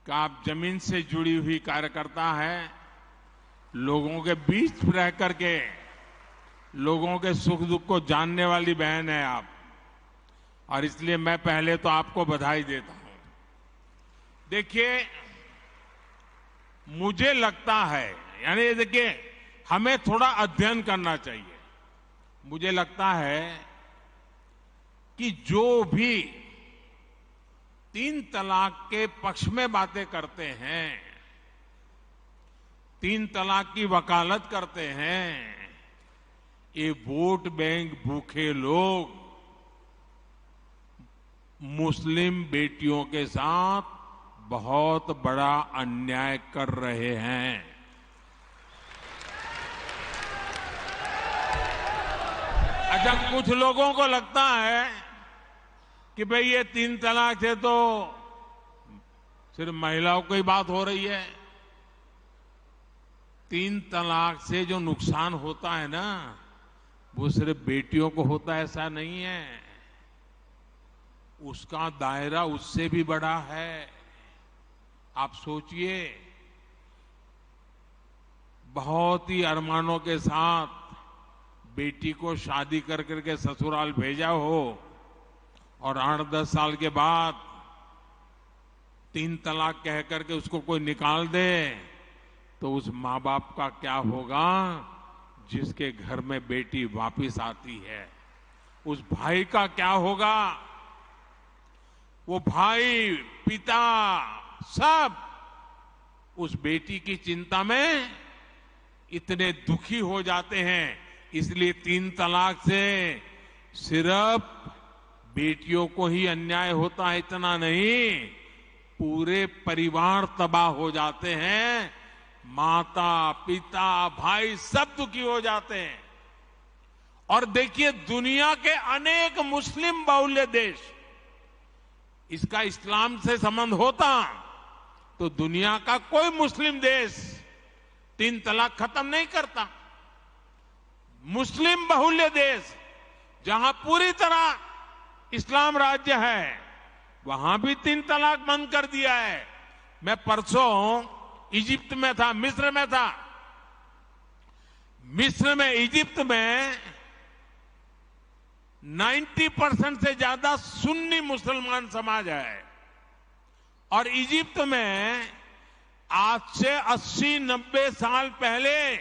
कि आप जमीन से जुड़ी हुई कार्यकर्ता है, लोगों के बीच रह करके लोगों के सुख दुख को जानने वाली बहन है आप, और इसलिए मैं पहले तो आपको बधाई देता हूं। देखिए, मुझे लगता है, यानी देखिए, हमें थोड़ा अध्ययन करना चाहिए। मुझे लगता है कि जो भी 3 तलाक के पक्ष में बातें करते हैं, 3 तलाक की वकालत करते हैं, ये वोट बैंक भूखे लोग मुस्लिम बेटियों के साथ बहुत बड़ा अन्याय कर रहे हैं। अच्छा, कुछ लोगों को लगता है कि भाई ये 3 तलाक से तो सिर्फ महिलाओं की बात हो रही है। 3 तलाक से जो नुकसान होता है ना, वो सिर्फ बेटियों को होता है ऐसा नहीं है, उसका दायरा उससे भी बड़ा है। आप सोचिए, बहुत ही अरमानों के साथ बेटी को शादी कर करके ससुराल भेजा हो और 8-10 साल के बाद 3 तलाक कह करके उसको कोई निकाल दे, तो उस माँ बाप का क्या होगा जिसके घर में बेटी वापिस आती है? उस भाई का क्या होगा? वो भाई, पिता, सब उस बेटी की चिंता में इतने दुखी हो जाते हैं। इसलिए 3 तलाक से सिर्फ बेटियों को ही अन्याय होता है इतना नहीं, पूरे परिवार तबाह हो जाते हैं, माता, पिता, भाई सब दुखी हो जाते हैं। और देखिए, दुनिया के अनेक मुस्लिम बहुल्य देश, इसका इस्लाम से संबंध होता तो दुनिया का कोई मुस्लिम देश 3 तलाक खत्म नहीं करता। मुस्लिम बहुल्य देश जहां पूरी तरह इस्लाम राज्य है, वहां भी 3 तलाक बंद कर दिया है। मैं परसों इजिप्ट में था, मिस्र में था। मिस्र में, इजिप्ट में 90% से ज्यादा सुन्नी मुसलमान समाज है, और इजिप्ट में आज से 80-90 साल पहले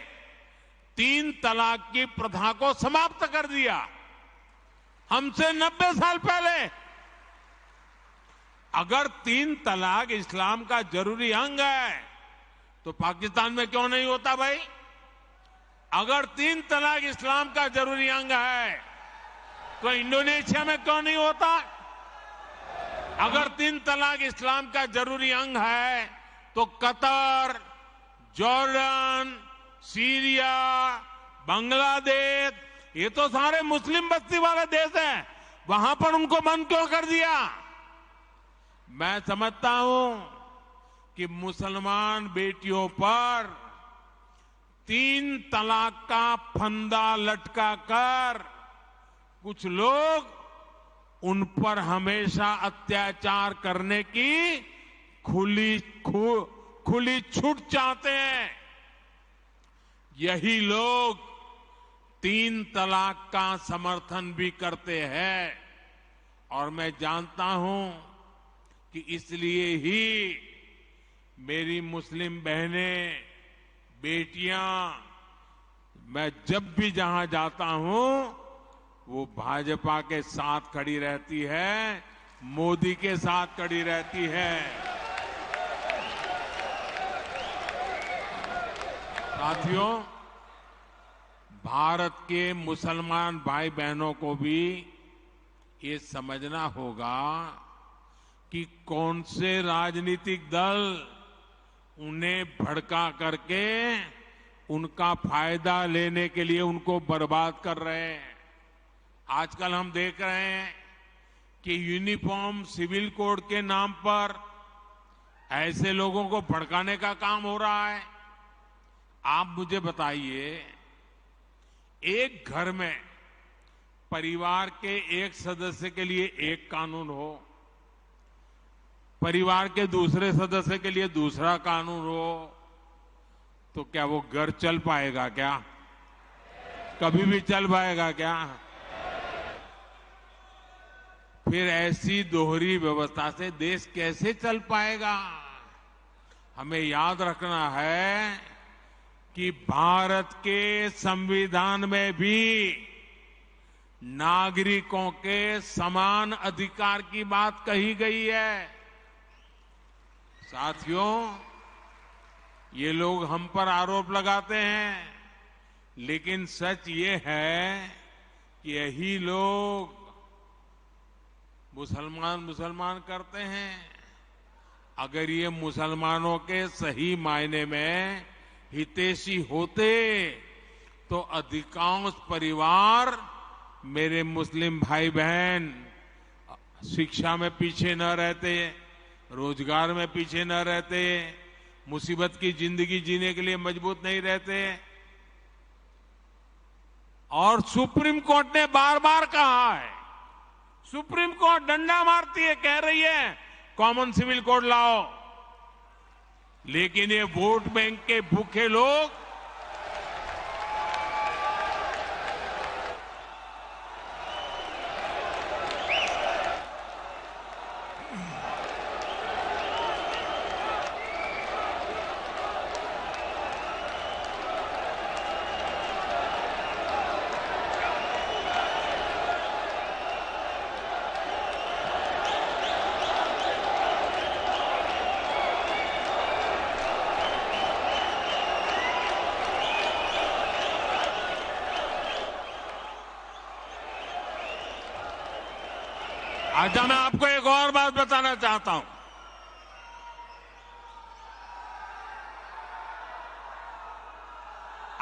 3 तलाक की प्रथा को समाप्त कर दिया। हमसे 90 साल पहले। अगर 3 तलाक इस्लाम का जरूरी अंग है तो पाकिस्तान में क्यों नहीं होता भाई? अगर 3 तलाक इस्लाम का जरूरी अंग है तो इंडोनेशिया में क्यों नहीं होता? अगर 3 तलाक इस्लाम का जरूरी अंग है तो कतर, जॉर्डन, सीरिया, बांग्लादेश, ये तो सारे मुस्लिम बस्ती वाले देश हैं, वहां पर उनको बंद क्यों कर दिया? मैं समझता हूं कि मुसलमान बेटियों पर 3 तलाक का फंदा लटका कर कुछ लोग उन पर हमेशा अत्याचार करने की खुली छूट चाहते हैं। यही लोग 3 तलाक का समर्थन भी करते हैं, और मैं जानता हूं कि इसलिए ही मेरी मुस्लिम बहनें, बेटियां, मैं जब भी जहां जाता हूं वो भाजपा के साथ खड़ी रहती है, मोदी के साथ खड़ी रहती है। साथियों, भारत के मुसलमान भाई बहनों को भी ये समझना होगा कि कौन से राजनीतिक दल उन्हें भड़का करके उनका फायदा लेने के लिए उनको बर्बाद कर रहे हैं। आजकल हम देख रहे हैं कि यूनिफॉर्म सिविल कोड के नाम पर ऐसे लोगों को भड़काने का काम हो रहा है। आप मुझे बताइए, एक घर में परिवार के एक सदस्य के लिए एक कानून हो, परिवार के दूसरे सदस्य के लिए दूसरा कानून हो, तो क्या वो घर चल पाएगा क्या? कभी भी चल पाएगा क्या? फिर ऐसी दोहरी व्यवस्था से देश कैसे चल पाएगा? हमें याद रखना है कि भारत के संविधान में भी नागरिकों के समान अधिकार की बात कही गई है। साथियों, ये लोग हम पर आरोप लगाते हैं, लेकिन सच ये है कि यही लोग मुसलमान करते हैं। अगर ये मुसलमानों के सही मायने में हितैषी होते तो अधिकांश परिवार, मेरे मुस्लिम भाई बहन, शिक्षा में पीछे न रहते, रोजगार में पीछे न रहते, मुसीबत की जिंदगी जीने के लिए मजबूत नहीं रहते। और सुप्रीम कोर्ट ने बार बार कहा है, सुप्रीम कोर्ट डंडा मारती है, कह रही है कॉमन सिविल कोड लाओ, लेकिन ये वोट बैंक के भूखे लोग अच्छा, मैं आपको एक और बात बताना चाहता हूं।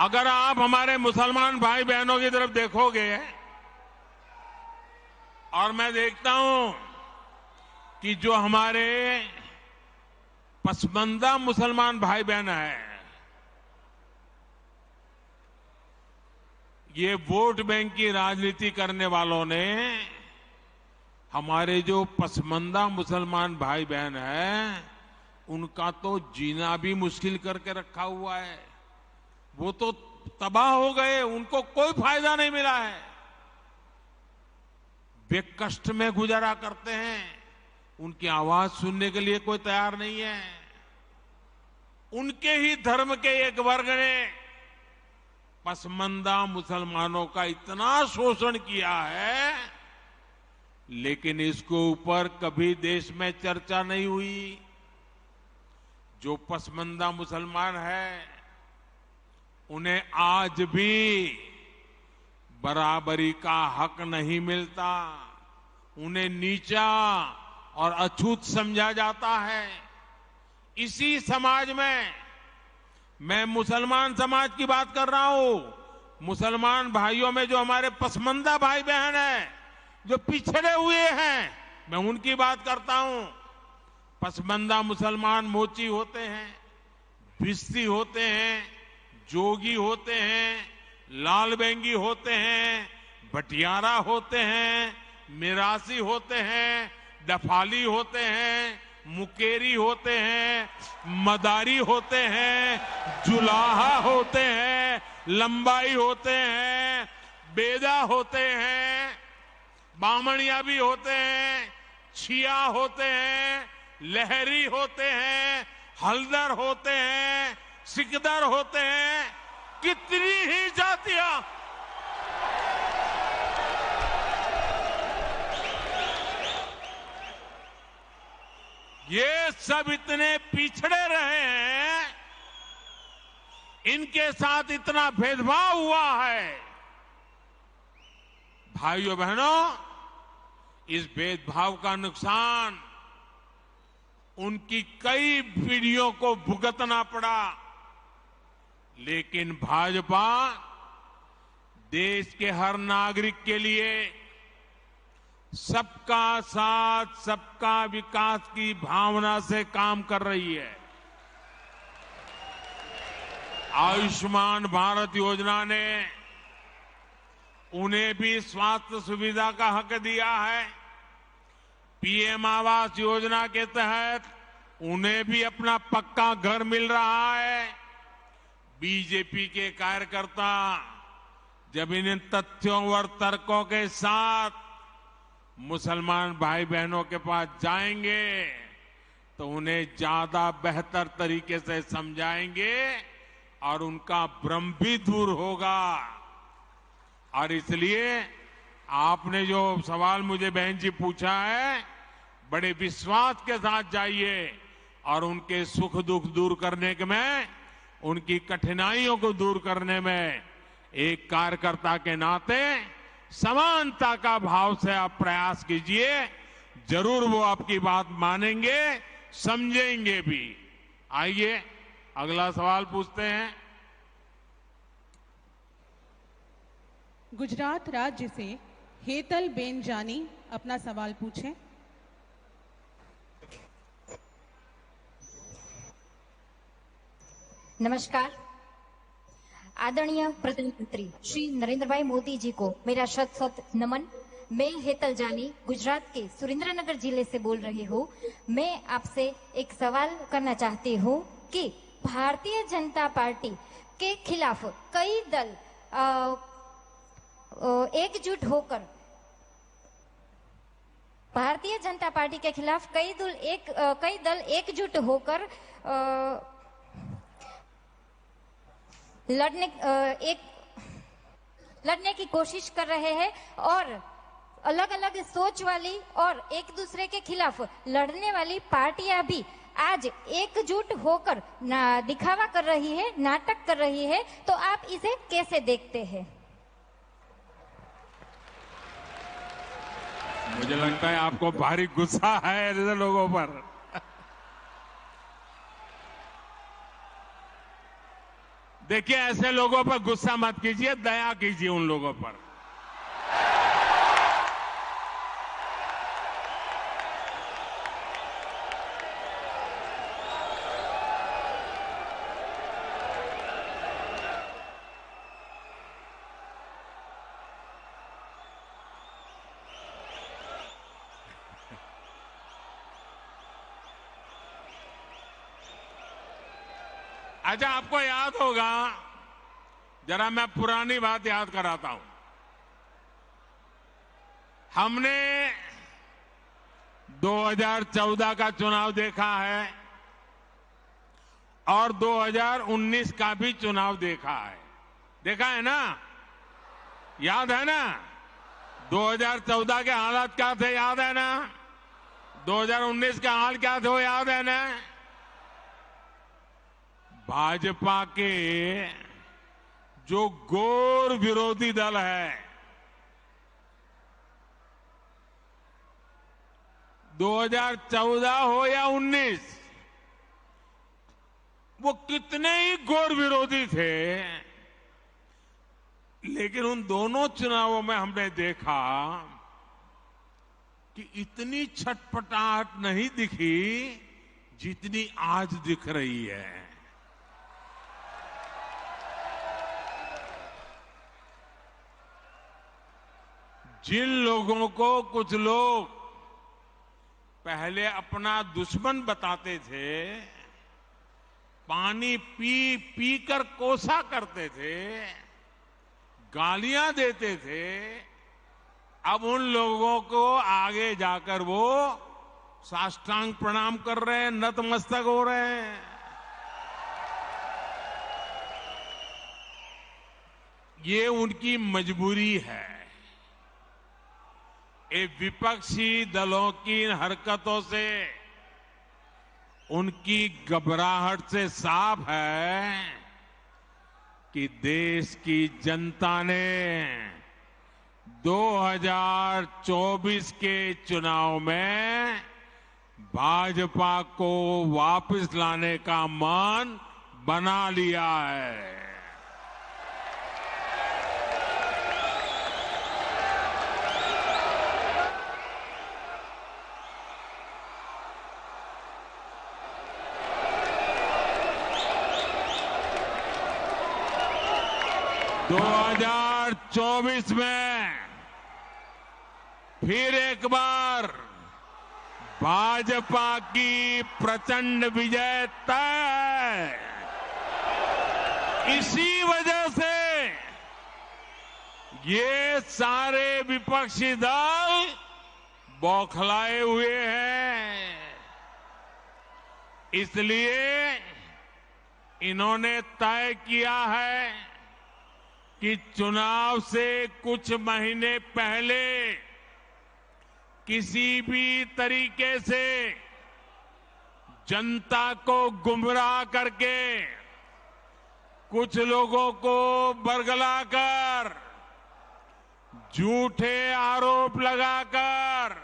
अगर आप हमारे मुसलमान भाई बहनों की तरफ देखोगे और मैं देखता हूं कि जो हमारे पसमानदा मुसलमान भाई बहन हैं, ये वोट बैंक की राजनीति करने वालों ने हमारे जो पसमानदा मुसलमान भाई बहन हैं, उनका तो जीना भी मुश्किल करके रखा हुआ है। वो तो तबाह हो गए, उनको कोई फायदा नहीं मिला है। वे कष्ट में गुजारा करते हैं, उनकी आवाज सुनने के लिए कोई तैयार नहीं है। उनके ही धर्म के एक वर्ग ने पसमानदा मुसलमानों का इतना शोषण किया है, लेकिन इसके ऊपर कभी देश में चर्चा नहीं हुई। जो पसमानदा मुसलमान है, उन्हें आज भी बराबरी का हक नहीं मिलता, उन्हें नीचा और अछूत समझा जाता है। इसी समाज में मैं मुसलमान समाज की बात कर रहा हूं। मुसलमान भाइयों में जो हमारे पसमानदा भाई बहन हैं, जो पिछड़े हुए हैं, मैं उनकी बात करता हूं। पसमानदा मुसलमान मोची होते हैं, भिस्ती होते हैं, जोगी होते हैं, लाल बेंगी होते हैं, भटियारा होते हैं, मिरासी होते हैं, डफाली होते हैं, मुकेरी होते हैं, मदारी होते हैं, जुलाहा होते हैं, लंबाई होते हैं, बेदा होते हैं, बामणिया भी होते हैं, छिया होते हैं, लहरी होते हैं, हल्दर होते हैं, सिकदर होते हैं, कितनी ही जातियां। ये सब इतने पिछड़े रहे हैं, इनके साथ इतना भेदभाव हुआ है। भाइयों बहनों, इस भेदभाव का नुकसान उनकी कई पीढ़ियों को भुगतना पड़ा, लेकिन भाजपा देश के हर नागरिक के लिए सबका साथ सबका विकास की भावना से काम कर रही है। आयुष्मान भारत योजना ने उन्हें भी स्वास्थ्य सुविधा का हक दिया है। पीएम आवास योजना के तहत उन्हें भी अपना पक्का घर मिल रहा है। बीजेपी के कार्यकर्ता जब इन तथ्यों और तर्कों के साथ मुसलमान भाई बहनों के पास जाएंगे तो उन्हें ज्यादा बेहतर तरीके से समझाएंगे और उनका भ्रम भी दूर होगा। और इसलिए आपने जो सवाल मुझे बहन जी पूछा है, बड़े विश्वास के साथ जाइए और उनके सुख दुख दूर करने में, उनकी कठिनाइयों को दूर करने में एक कार्यकर्ता के नाते समानता का भाव से आप प्रयास कीजिए। जरूर वो आपकी बात मानेंगे, समझेंगे भी। आइए अगला सवाल पूछते हैं। गुजरात राज्य से हेतल बेन जानी अपना सवाल पूछें। नमस्कार। आदरणीय प्रधानमंत्री श्री नरेंद्र भाई मोदी जी को मेरा शत शत नमन। मैं हेतल जानी गुजरात के सुरेंद्रनगर जिले से बोल रही हूँ। मैं आपसे एक सवाल करना चाहती हूँ कि भारतीय जनता पार्टी के खिलाफ कई दल एकजुट होकर भारतीय जनता पार्टी के खिलाफ कई दल एकजुट होकर लड़ने की कोशिश कर रहे हैं और अलग अलग सोच वाली और एक दूसरे के खिलाफ लड़ने वाली पार्टियां भी आज एकजुट होकर दिखावा कर रही है, नाटक कर रही है। तो आप इसे कैसे देखते हैं? मुझे लगता है आपको भारी गुस्सा है ऐसे लोगों पर। देखिए, ऐसे लोगों पर गुस्सा मत कीजिए, दया कीजिए उन लोगों पर। अच्छा, आपको याद होगा, जरा मैं पुरानी बात याद कराता हूं। हमने 2014 का चुनाव देखा है और 2019 का भी चुनाव देखा है। देखा है ना? याद है ना? 2014 के हालात क्या थे, याद है ना? 2019 के हाल क्या थे, याद है ना? भाजपा के जो घोर विरोधी दल है, 2014 हो या 19, वो कितने ही घोर विरोधी थे, लेकिन उन दोनों चुनावों में हमने देखा कि इतनी छटपटाहट नहीं दिखी जितनी आज दिख रही है। जिन लोगों को कुछ लोग पहले अपना दुश्मन बताते थे, पानी पी पी कर कोसा करते थे, गालियां देते थे, अब उन लोगों को आगे जाकर वो साष्टांग प्रणाम कर रहे हैं, नतमस्तक हो रहे हैं। ये उनकी मजबूरी है। ये विपक्षी दलों की हरकतों से, उनकी घबराहट से साफ है कि देश की जनता ने 2024 के चुनाव में भाजपा को वापस लाने का मन बना लिया है। 2024 में फिर एक बार भाजपा की प्रचंड विजय तय है। इसी वजह से ये सारे विपक्षी दल बौखलाए हुए हैं। इसलिए इन्होंने तय किया है कि चुनाव से कुछ महीने पहले किसी भी तरीके से जनता को गुमराह करके कुछ लोगों को बरगलाकर झूठे आरोप लगाकर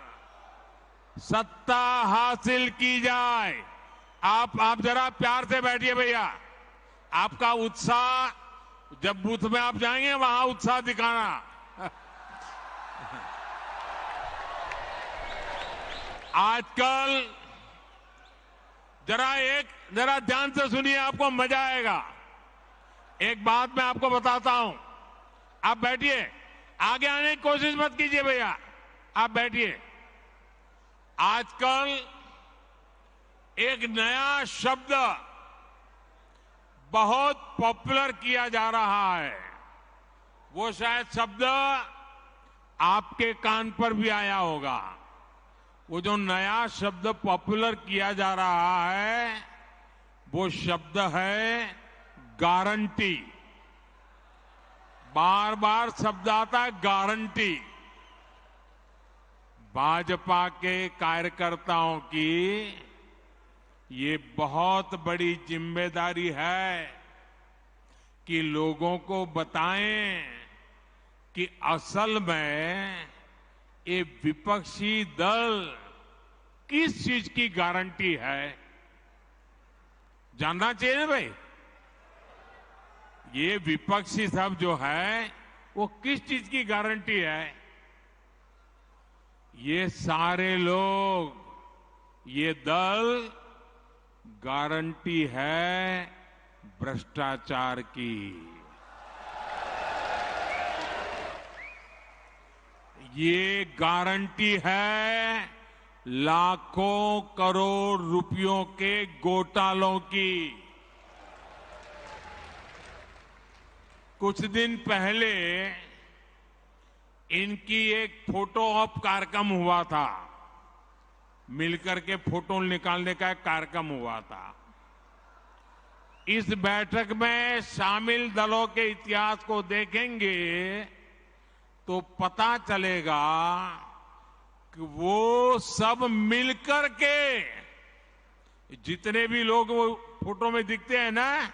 सत्ता हासिल की जाए। आप जरा प्यार से बैठिए भैया। आपका उत्साह जब बूथ में आप जाएंगे वहां उत्साह दिखाना। आजकल जरा ध्यान से सुनिए, आपको मजा आएगा। एक बात मैं आपको बताता हूं। आप बैठिए, आगे आने की कोशिश मत कीजिए भैया, आप बैठिए। आजकल एक नया शब्द बहुत पॉपुलर किया जा रहा है। वो शायद शब्द आपके कान पर भी आया होगा। वो जो नया शब्द पॉपुलर किया जा रहा है वो शब्द है गारंटी। बार बार शब्द आता है गारंटी। भाजपा के कार्यकर्ताओं की ये बहुत बड़ी जिम्मेदारी है कि लोगों को बताएं कि असल में ये विपक्षी दल किस चीज की गारंटी है। जानना चाहिए ना भाई, ये विपक्षी सब जो है वो किस चीज की गारंटी है। ये सारे लोग, ये दल गारंटी है भ्रष्टाचार की। ये गारंटी है लाखों करोड़ रुपयों के घोटालों की। कुछ दिन पहले इनकी एक फोटो ऑप कार्यक्रम हुआ था। मिलकर के फोटो निकालने का एक कार्यक्रम हुआ था। इस बैठक में शामिल दलों के इतिहास को देखेंगे तो पता चलेगा कि वो सब मिलकर के, जितने भी लोग वो फोटो में दिखते हैं ना,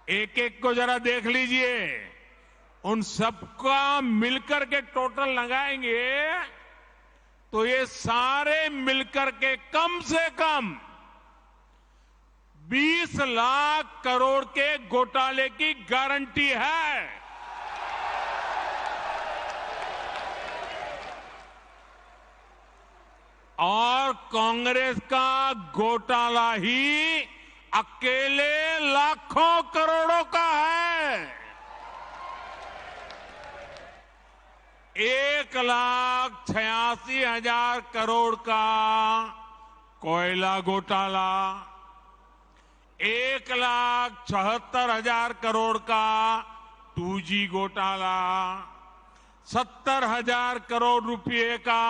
एक एक को जरा देख लीजिए। उन सबका मिलकर के टोटल लगाएंगे तो ये सारे मिलकर के कम से कम 20 लाख करोड़ के घोटाले की गारंटी है। और कांग्रेस का घोटाला ही अकेले लाखों करोड़ों का है। 1,86,000 करोड़ का कोयला घोटाला, 1,76,000 करोड़ का 2G घोटाला, 70,000 करोड़ रुपए का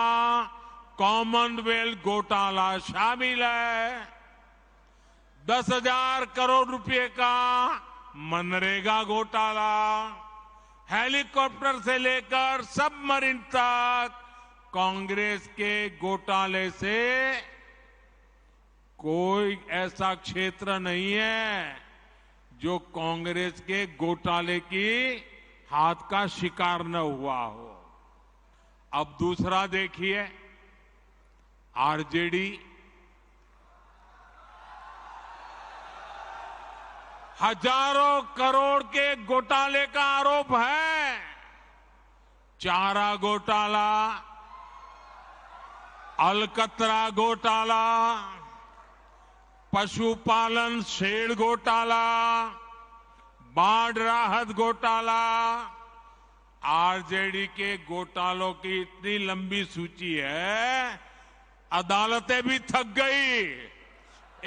कॉमनवेल्थ घोटाला शामिल है, 10,000 करोड़ रुपए का मनरेगा घोटाला, हेलीकॉप्टर से लेकर सबमरीन तक कांग्रेस के घोटाले से कोई ऐसा क्षेत्र नहीं है जो कांग्रेस के घोटाले की हाथ का शिकार न हुआ हो। अब दूसरा देखिए, आरजेडी हजारों करोड़ के घोटाले का आरोप है। चारा घोटाला, अलकतरा घोटाला, पशुपालन शेड घोटाला, बाढ़ राहत घोटाला, आरजेडी के घोटालों की इतनी लंबी सूची है, अदालतें भी थक गई,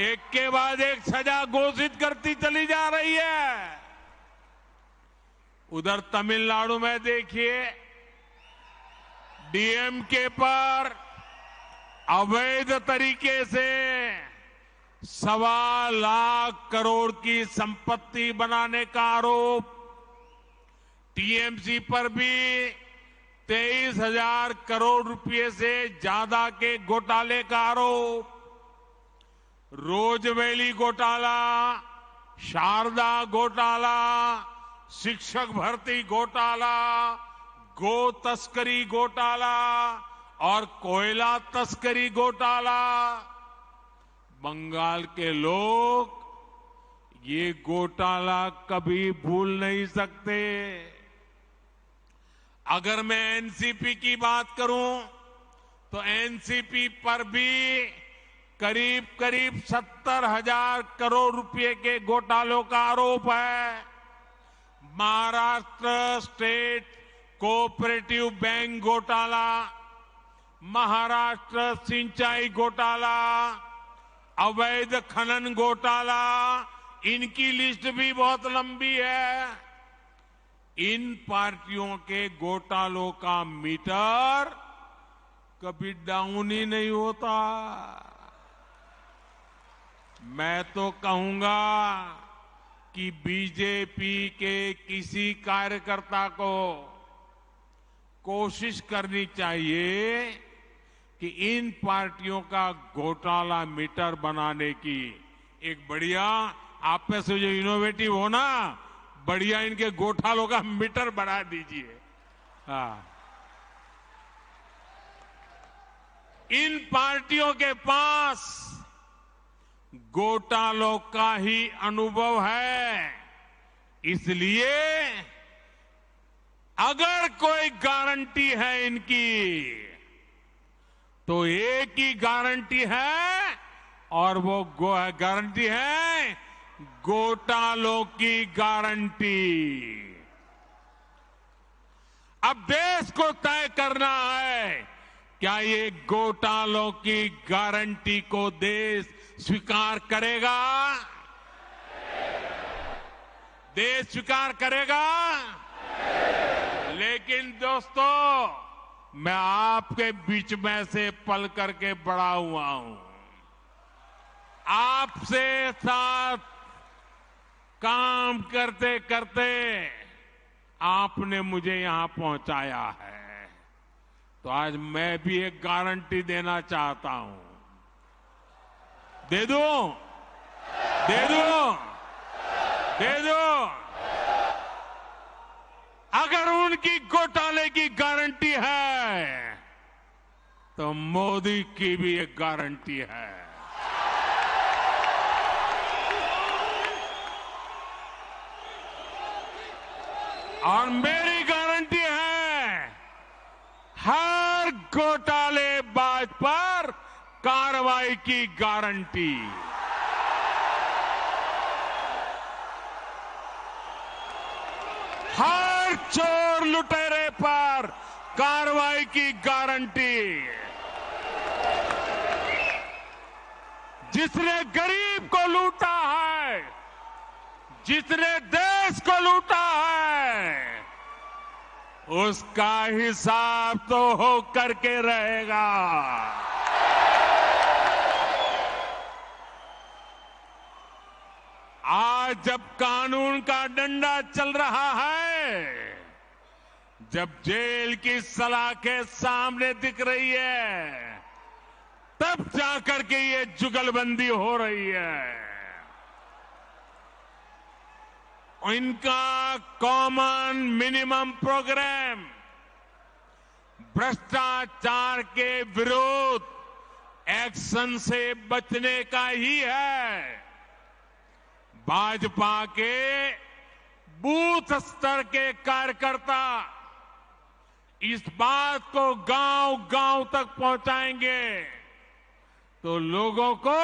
एक के बाद एक सजा घोषित करती चली जा रही है। उधर तमिलनाडु में देखिए, डीएमके पर अवैध तरीके से 1.25 लाख करोड़ की संपत्ति बनाने का आरोप, टीएमसी पर भी 23,000 करोड़ रुपए से ज्यादा के घोटाले का आरोप, रोजवेली घोटाला, शारदा घोटाला, शिक्षक भर्ती घोटाला, गो तस्करी घोटाला और कोयला तस्करी घोटाला। बंगाल के लोग ये घोटाला कभी भूल नहीं सकते। अगर मैं एनसीपी की बात करूं तो एनसीपी पर भी करीब करीब 70,000 करोड़ रुपए के घोटालों का आरोप है। महाराष्ट्र स्टेट कोऑपरेटिव बैंक घोटाला, महाराष्ट्र सिंचाई घोटाला, अवैध खनन घोटाला, इनकी लिस्ट भी बहुत लंबी है। इन पार्टियों के घोटालों का मीटर कभी डाउन ही नहीं होता। मैं तो कहूंगा कि बीजेपी के किसी कार्यकर्ता को कोशिश करनी चाहिए कि इन पार्टियों का घोटाला मीटर बनाने की एक बढ़िया, आप में से जो इनोवेटिव हो ना, बढ़िया इनके घोटालों का मीटर बढ़ा दीजिए। हाँ, इन पार्टियों के पास घोटालों का ही अनुभव है, इसलिए अगर कोई गारंटी है इनकी तो एक ही गारंटी है, और वो गारंटी है घोटालों की गारंटी। अब देश को तय करना है, क्या ये घोटालों की गारंटी को देश स्वीकार करेगा? देश स्वीकार करेगा? लेकिन दोस्तों, मैं आपके बीच में से पल करके बड़ा हुआ हूं, आपसे साथ काम करते करते आपने मुझे यहां पहुंचाया है, तो आज मैं भी एक गारंटी देना चाहता हूं। दे दूं? दे दूं? दे दूं? अगर उनकी घोटाले की गारंटी है तो मोदी की भी एक गारंटी है। और मेरी गारंटी है, हर घोटालेबाज पर कार्रवाई की गारंटी। हर चोर लुटेरे पर कार्रवाई की गारंटी। जिसने गरीब को लूटा है, जिसने देश को लूटा है, उसका हिसाब तो हो करके रहेगा। आज जब कानून का डंडा चल रहा है, जब जेल की सलाखें सामने दिख रही है, तब जाकर के ये जुगलबंदी हो रही है। इनका कॉमन मिनिमम प्रोग्राम भ्रष्टाचार के विरुद्ध एक्शन से बचने का ही है। भाजपा के बूथ स्तर के कार्यकर्ता इस बात को गांव-गांव तक पहुंचाएंगे तो लोगों को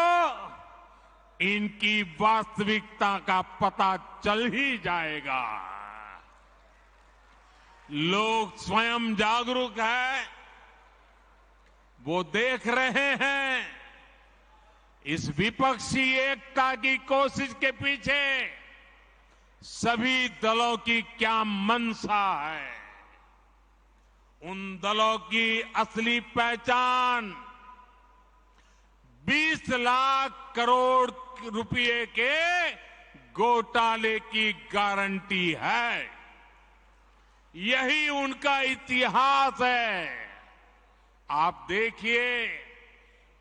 इनकी वास्तविकता का पता चल ही जाएगा। लोग स्वयं जागरूक है, वो देख रहे हैं इस विपक्षी एकता की कोशिश के पीछे सभी दलों की क्या मंशा है। उन दलों की असली पहचान 20 लाख करोड़ रुपए के घोटाले की गारंटी है। यही उनका इतिहास है। आप देखिए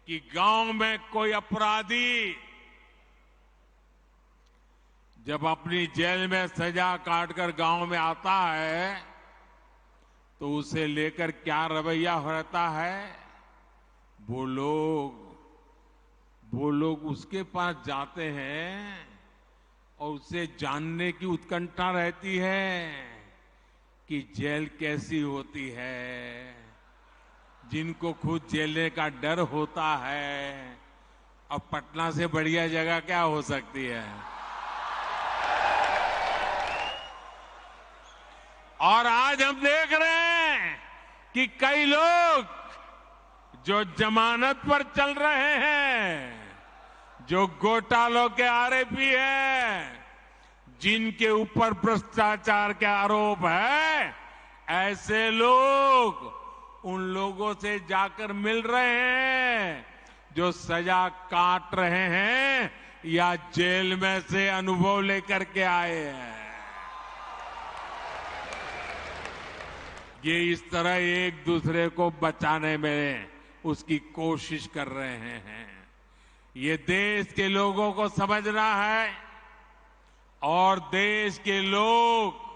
कि गांव में कोई अपराधी जब अपनी जेल में सजा काटकर गांव में आता है तो उसे लेकर क्या रवैया रहता है। वो लोग उसके पास जाते हैं और उसे जानने की उत्कंठा रहती है कि जेल कैसी होती है। जिनको खुद जेलने का डर होता है, अब पटना से बढ़िया जगह क्या हो सकती है। और आज हम देख रहे हैं कि कई लोग जो जमानत पर चल रहे हैं, जो घोटालों के आरोपी हैं, जिनके ऊपर भ्रष्टाचार के आरोप है, ऐसे लोग उन लोगों से जाकर मिल रहे हैं जो सजा काट रहे हैं या जेल में से अनुभव लेकर के आए हैं। ये इस तरह एक दूसरे को बचाने में उसकी कोशिश कर रहे हैं। ये देश के लोगों को समझना है और देश के लोग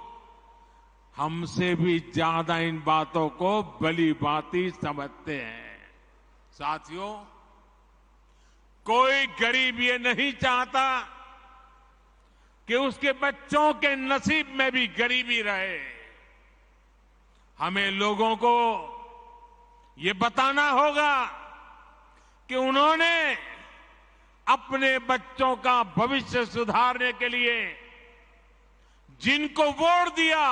हमसे भी ज्यादा इन बातों को भली भांति समझते हैं। साथियों, कोई गरीब ये नहीं चाहता कि उसके बच्चों के नसीब में भी गरीबी रहे। हमें लोगों को ये बताना होगा कि उन्होंने अपने बच्चों का भविष्य सुधारने के लिए जिनको वोट दिया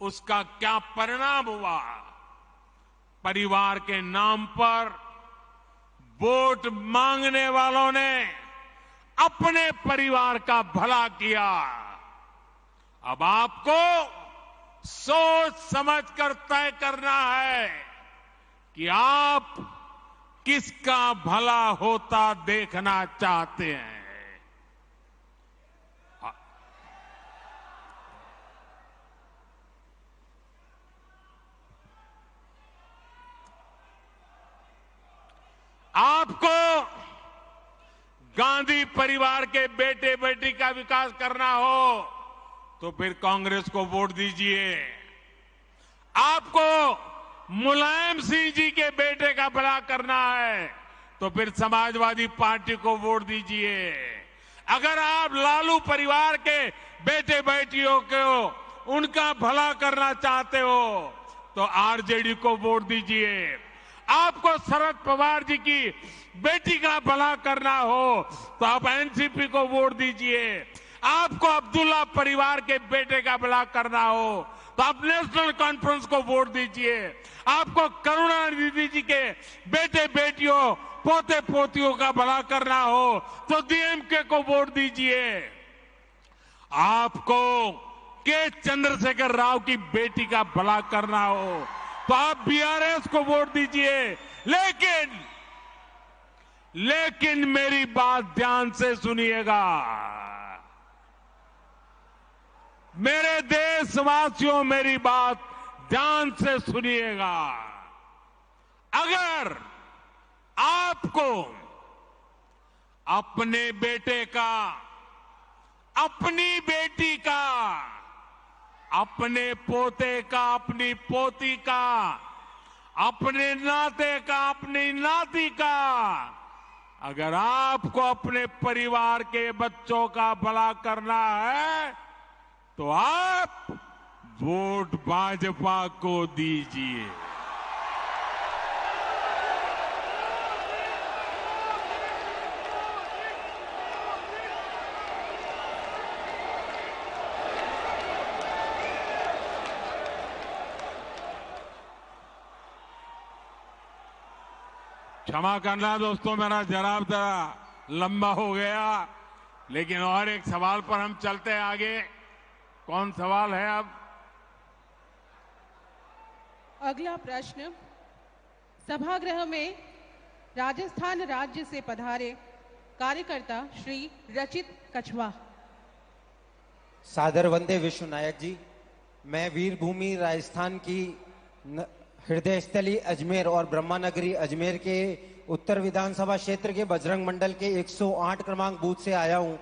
उसका क्या परिणाम हुआ। परिवार के नाम पर वोट मांगने वालों ने अपने परिवार का भला किया। अब आपको सोच समझकर तय करना है कि आप किसका भला होता देखना चाहते हैं। आपको गांधी परिवार के बेटे बेटी का विकास करना हो तो फिर कांग्रेस को वोट दीजिए। आपको मुलायम सिंह जी के बेटे का भला करना है तो फिर समाजवादी पार्टी को वोट दीजिए। अगर आप लालू परिवार के बेटे बेटियों को उनका भला करना चाहते हो तो आरजेडी को वोट दीजिए। आपको शरद पवार जी की बेटी का भला करना हो तो आप एनसीपी को वोट दीजिए। आपको अब्दुल्ला परिवार के बेटे का भला करना हो तो आप नेशनल कॉन्फ्रेंस को वोट दीजिए। आपको करुणानिधि जी के बेटे बेटियों पोते पोतियों का भला करना हो तो डीएमके को वोट दीजिए। आपको के चंद्रशेखर राव की बेटी का भला करना हो तो आप बीआरएस को वोट दीजिए। लेकिन मेरी बात ध्यान से सुनिएगा। मेरे देशवासियों, मेरी बात ध्यान से सुनिएगा। अगर आपको अपने बेटे का, अपनी बेटी का, अपने पोते का, अपनी पोती का, अपने नाते का, अपनी नाती का, अगर आपको अपने परिवार के बच्चों का भला करना है तो आप वोट भाजपा को दीजिए। क्षमा करना दोस्तों, मेरा जवाब जरा लंबा हो गया, लेकिन और एक सवाल पर हम चलते हैं आगे। कौन सवाल है अब? अगला प्रश्न सभागृह में राजस्थान राज्य से पधारे कार्यकर्ता श्री रचित कछवा। सादर वंदे विश्व नायक जी। मैं वीर भूमि राजस्थान की हृदय स्थली अजमेर और ब्रह्मानगरी अजमेर के उत्तर विधानसभा क्षेत्र के बजरंग मंडल के 108 क्रमांक बूथ से आया हूं।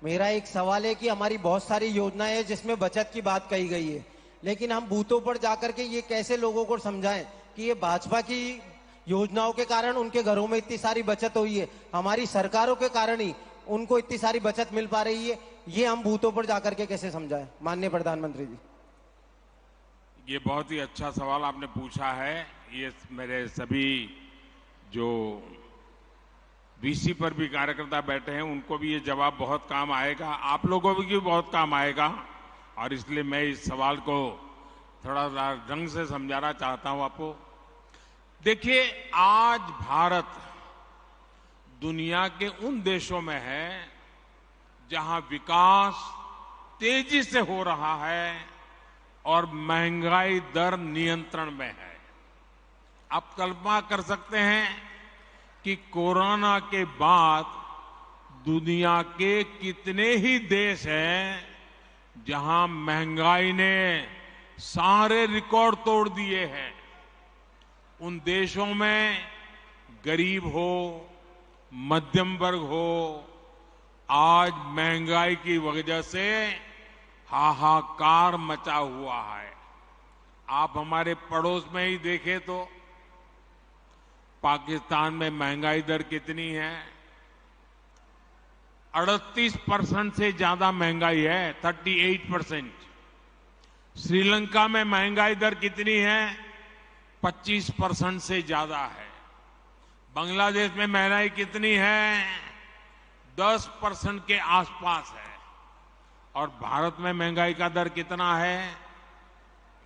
मेरा एक सवाल है कि हमारी बहुत सारी योजनाएं हैं जिसमें बचत की बात कही गई है, लेकिन हम बूथों पर जाकर के ये कैसे लोगों को समझाएं कि ये भाजपा की योजनाओं के कारण उनके घरों में इतनी सारी बचत हुई है, हमारी सरकारों के कारण ही उनको इतनी सारी बचत मिल पा रही है, ये हम बूथों पर जाकर के कैसे समझाएं? माननीय प्रधानमंत्री जी। ये बहुत ही अच्छा सवाल आपने पूछा है। ये मेरे सभी जो वीसी पर भी कार्यकर्ता बैठे हैं उनको भी ये जवाब बहुत काम आएगा, आप लोगों को भी बहुत काम आएगा, और इसलिए मैं इस सवाल को थोड़ा ढंग से समझाना चाहता हूं आपको। देखिए, आज भारत दुनिया के उन देशों में है जहां विकास तेजी से हो रहा है और महंगाई दर नियंत्रण में है। आप कल्पना कर सकते हैं कि कोरोना के बाद दुनिया के कितने ही देश हैं जहां महंगाई ने सारे रिकॉर्ड तोड़ दिए हैं। उन देशों में गरीब हो, मध्यम वर्ग हो, आज महंगाई की वजह से हाहाकार मचा हुआ है। आप हमारे पड़ोस में ही देखें तो पाकिस्तान में महंगाई दर कितनी है? 38% से ज्यादा महंगाई है, 38%। श्रीलंका में महंगाई दर कितनी है? 25% से ज्यादा है। बांग्लादेश में महंगाई कितनी है? 10% के आसपास है। और भारत में महंगाई का दर कितना है?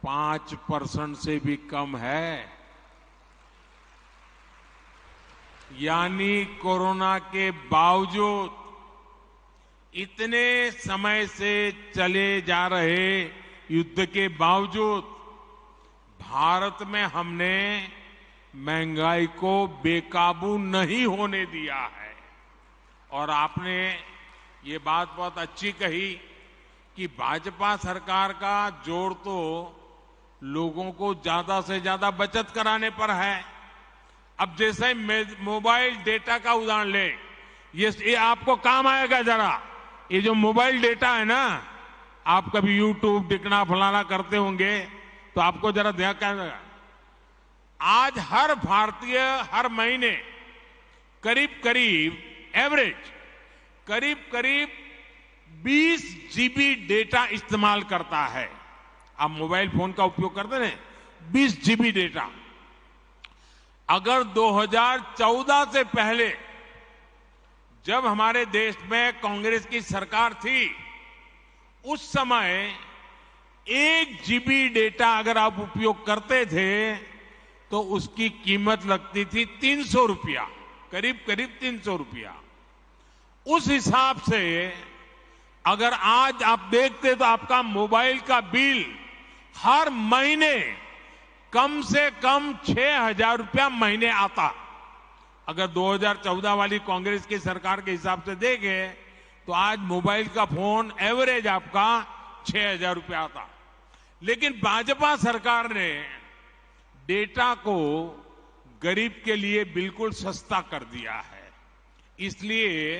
5% से भी कम है। यानी कोरोना के बावजूद, इतने समय से चले जा रहे युद्ध के बावजूद भारत में हमने महंगाई को बेकाबू नहीं होने दिया है। और आपने ये बात बहुत अच्छी कही कि भाजपा सरकार का जोर तो लोगों को ज्यादा से ज्यादा बचत कराने पर है। अब जैसे मोबाइल डेटा का उदाहरण ले, ये आपको काम आएगा जरा। ये जो मोबाइल डेटा है ना, आप कभी यूट्यूब दिखना फलाना करते होंगे तो आपको जरा ध्यान करेगा। आज हर भारतीय हर महीने करीब करीब एवरेज करीब 20 जीबी डेटा इस्तेमाल करता है। आप मोबाइल फोन का उपयोग करते हैं, 20 जीबी डेटा। अगर 2014 से पहले जब हमारे देश में कांग्रेस की सरकार थी, उस समय 1 जीबी डेटा अगर आप उपयोग करते थे तो उसकी कीमत लगती थी 300 रुपया, करीब 300 रुपया। उस हिसाब से अगर आज आप देखते तो आपका मोबाइल का बिल हर महीने कम से कम 6,000 रुपया महीने आता। अगर 2014 वाली कांग्रेस की सरकार के हिसाब से देखें तो आज मोबाइल का फोन एवरेज आपका 6,000 रुपया आता। लेकिन भाजपा सरकार ने डेटा को गरीब के लिए बिल्कुल सस्ता कर दिया है। इसलिए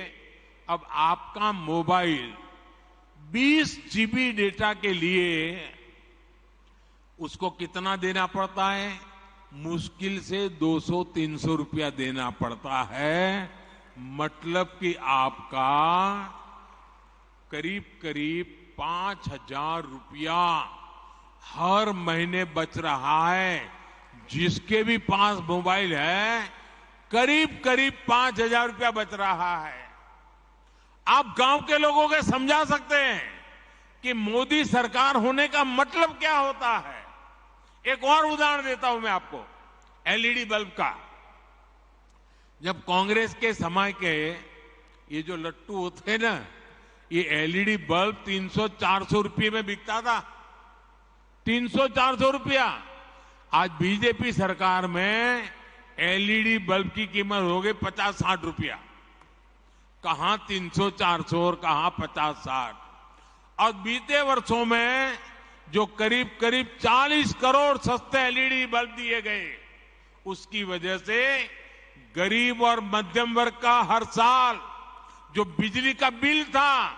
अब आपका मोबाइल 20 जीबी डेटा के लिए उसको कितना देना पड़ता है? मुश्किल से 200-300 रुपया देना पड़ता है। मतलब कि आपका करीब 5,000 रुपया हर महीने बच रहा है। जिसके भी पास मोबाइल है करीब 5,000 रुपया बच रहा है। आप गांव के लोगों को समझा सकते हैं कि मोदी सरकार होने का मतलब क्या होता है। एक और उदाहरण देता हूं मैं आपको, एलईडी बल्ब का। जब कांग्रेस के समय के ये जो लट्टू होते हैं ना, ये एलईडी बल्ब 300-400 रुपये में बिकता था। 300-400 रुपया। आज बीजेपी सरकार में एलईडी बल्ब की कीमत हो गई 50-60 रुपया। कहां 300-400 और कहां 50-60। और बीते वर्षों में जो करीब 40 करोड़ सस्ते एलईडी बल्ब दिए गए, उसकी वजह से गरीब और मध्यम वर्ग का हर साल जो बिजली का बिल था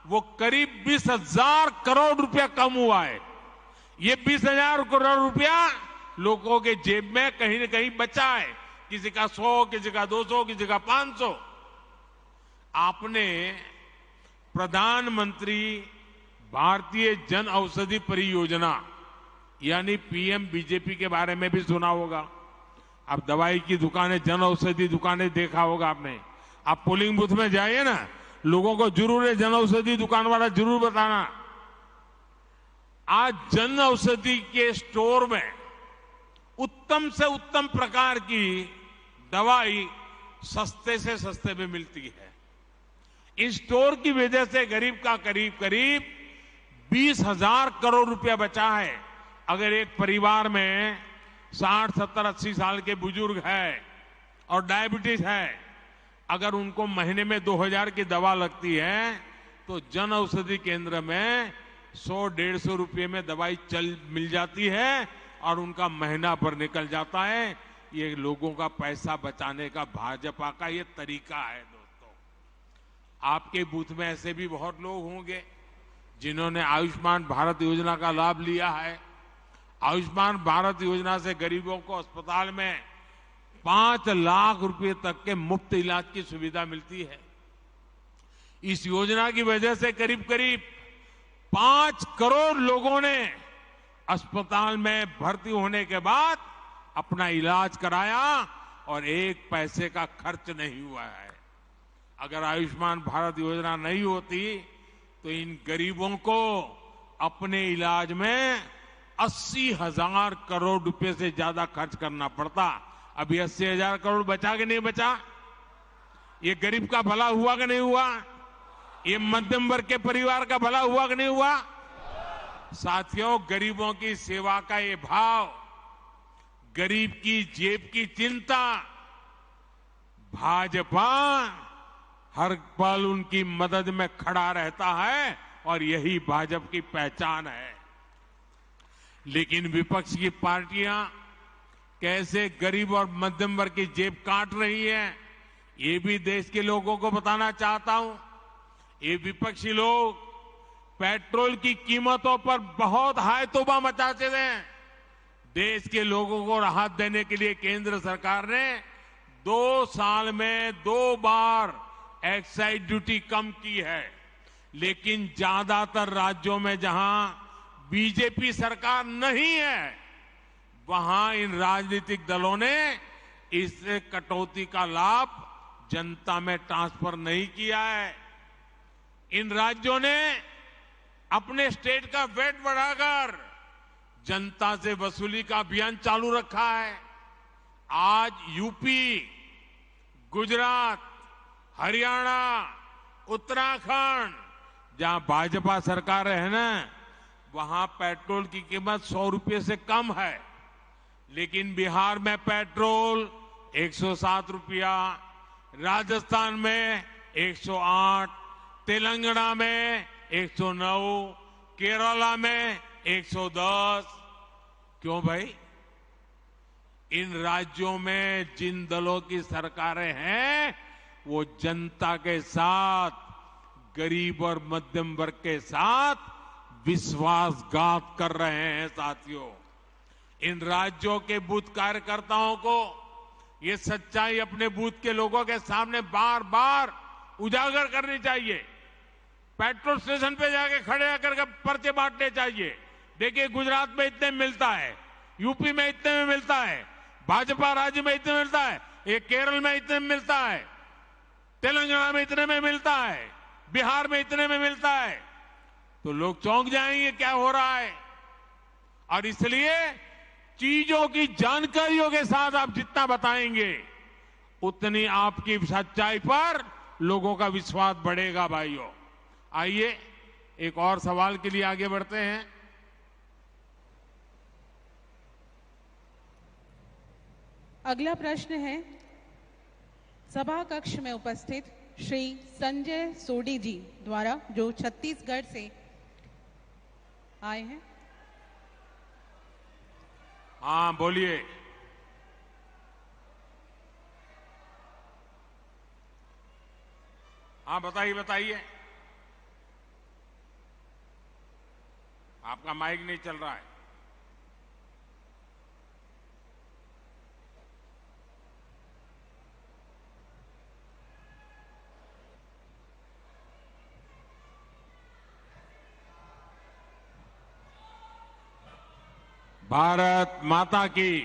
वो करीब 20,000 करोड़ रुपया कम हुआ है। ये 20,000 करोड़ रुपया लोगों के जेब में कहीं न कहीं बचा है। किसी का 100, किसी का 200, किसी का 500। आपने प्रधानमंत्री भारतीय जन औषधि परियोजना यानी पीएम बीजेपी के बारे में भी सुना होगा। आप दवाई की दुकानें, जन औषधि दुकानें देखा होगा आपने। आप पोलिंग बूथ में जाइए ना, लोगों को जरूर है जन औषधि दुकान वाला जरूर बताना। आज जन औषधि के स्टोर में उत्तम से उत्तम प्रकार की दवाई सस्ते से सस्ते में मिलती है। इस स्टोर की वजह से गरीब का करीब 20,000 करोड़ रुपया बचा है। अगर एक परिवार में 60, 70, 80 साल के बुजुर्ग है और डायबिटीज है, अगर उनको महीने में 2,000 की दवा लगती है तो जन औषधि केंद्र में 100-150 रुपये में दवाई मिल जाती है और उनका महीना भर निकल जाता है। ये लोगों का पैसा बचाने का भाजपा का ये तरीका है। दोस्तों, आपके बूथ में ऐसे भी बहुत लोग होंगे जिन्होंने आयुष्मान भारत योजना का लाभ लिया है। आयुष्मान भारत योजना से गरीबों को अस्पताल में 5 लाख रुपए तक के मुफ्त इलाज की सुविधा मिलती है। इस योजना की वजह से करीब 5 करोड़ लोगों ने अस्पताल में भर्ती होने के बाद अपना इलाज कराया और 1 पैसे का खर्च नहीं हुआ है। अगर आयुष्मान भारत योजना नहीं होती तो इन गरीबों को अपने इलाज में 80,000 करोड़ रुपए से ज्यादा खर्च करना पड़ता। अभी 80,000 करोड़ बचा कि नहीं बचा? ये गरीब का भला हुआ कि नहीं हुआ? ये मध्यम वर्ग के परिवार का भला हुआ कि नहीं हुआ? साथियों, गरीबों की सेवा का ये भाव, गरीब की जेब की चिंता, भाजपा हर पल उनकी मदद में खड़ा रहता है और यही भाजपा की पहचान है। लेकिन विपक्ष की पार्टियां कैसे गरीब और मध्यम वर्ग की जेब काट रही है, ये भी देश के लोगों को बताना चाहता हूं। ये विपक्षी लोग पेट्रोल की कीमतों पर बहुत हाय तौबा मचाते हैं। देश के लोगों को राहत देने के लिए केंद्र सरकार ने 2 साल में 2 बार एक्साइज ड्यूटी कम की है। लेकिन ज्यादातर राज्यों में जहां बीजेपी सरकार नहीं है, वहां इन राजनीतिक दलों ने इस कटौती का लाभ जनता में ट्रांसफर नहीं किया है। इन राज्यों ने अपने स्टेट का वेट बढ़ाकर जनता से वसूली का अभियान चालू रखा है। आज यूपी, गुजरात, हरियाणा, उत्तराखंड, जहां भाजपा सरकार है ना, वहां पेट्रोल की कीमत 100 रुपये से कम है। लेकिन बिहार में पेट्रोल 107 रुपया, राजस्थान में 108, तेलंगाना में 109, केरला में 110। क्यों भाई? इन राज्यों में जिन दलों की सरकारें हैं वो जनता के साथ, गरीब और मध्यम वर्ग के साथ विश्वासघात कर रहे हैं। साथियों, इन राज्यों के बूथ कार्यकर्ताओं को ये सच्चाई अपने बूथ के लोगों के सामने बार बार उजागर करनी चाहिए। पेट्रोल स्टेशन पे जाके खड़े होकर पर्चे बांटने चाहिए। देखिए, गुजरात में इतने मिलता है, यूपी में इतने में मिलता है, भाजपा राज्य में इतने मिलता है, ये केरल में इतने में मिलता है, तेलंगाना में इतने में मिलता है, बिहार में इतने में मिलता है। तो लोग चौंक जाएंगे क्या हो रहा है। और इसलिए चीजों की जानकारियों के साथ आप जितना बताएंगे, उतनी आपकी सच्चाई पर लोगों का विश्वास बढ़ेगा भाइयों। आइए एक और सवाल के लिए आगे बढ़ते हैं। अगला प्रश्न है सभा कक्ष में उपस्थित श्री संजय सोडी जी द्वारा, जो छत्तीसगढ़ से आए हैं। हाँ बोलिए। हाँ बताइए बताइए। आपका माइक नहीं चल रहा है। भारत माता की,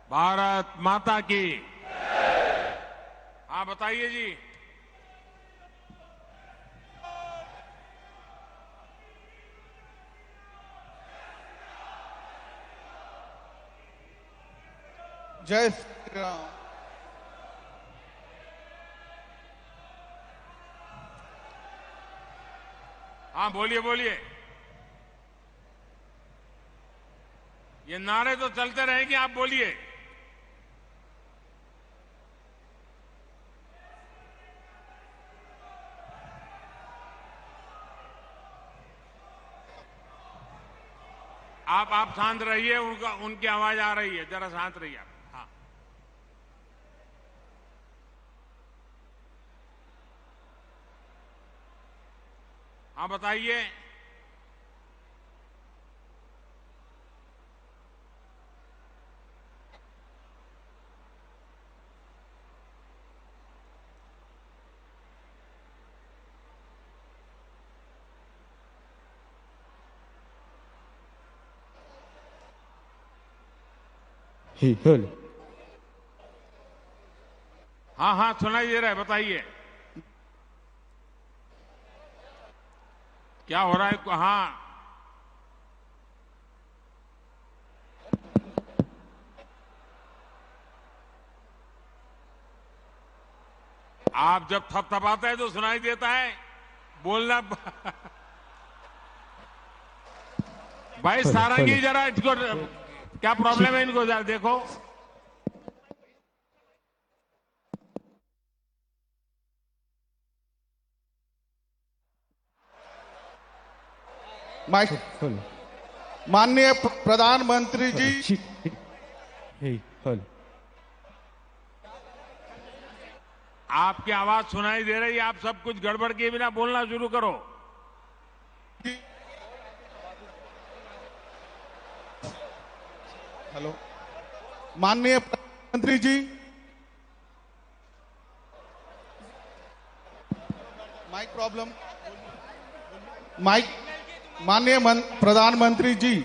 भारत माता की। हाँ बताइए जी। जय श्री राम। हाँ बोलिए बोलिए। ये नारे तो चलते रहेंगे, आप बोलिए। आप शांत रहिए, उनकी आवाज आ रही है, जरा शांत रहिए आप। हाँ हाँ बताइए। हाँ हाँ सुनाई दे रहा है, बताइए क्या हो रहा है। हाँ आप जब थपथपाते हैं तो सुनाई देता है, बोलना। भाई सारंगी जरा इसको, क्या प्रॉब्लम है इनको जरा देखो। माइक। माननीय प्रधानमंत्री जी, आपकी आवाज सुनाई दे रही है, आप सब कुछ गड़बड़ किए बिना बोलना शुरू करो। हेलो माननीय प्रधानमंत्री जी, माइक प्रॉब्लम। माइक। माननीय प्रधानमंत्री जी,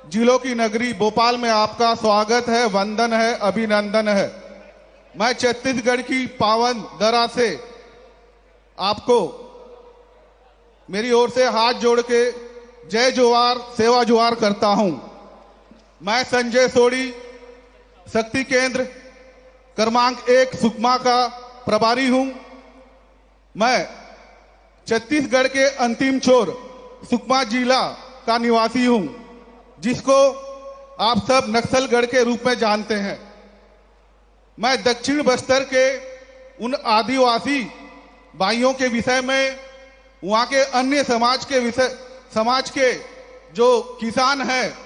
जिलों की नगरी भोपाल में आपका स्वागत है, वंदन है, अभिनंदन है। मैं छत्तीसगढ़ की पावन धरा से आपको मेरी ओर से हाथ जोड़ के जय जोहार, सेवा जोहार करता हूं। मैं संजय सोडी, शक्ति केंद्र क्रमांक 1 सुकमा का प्रभारी हूं। मैं छत्तीसगढ़ के अंतिम छोर सुकमा जिला का निवासी हूं, जिसको आप सब नक्सलगढ़ के रूप में जानते हैं। मैं दक्षिण बस्तर के उन आदिवासी भाइयों के विषय में, वहां के अन्य समाज के जो किसान हैं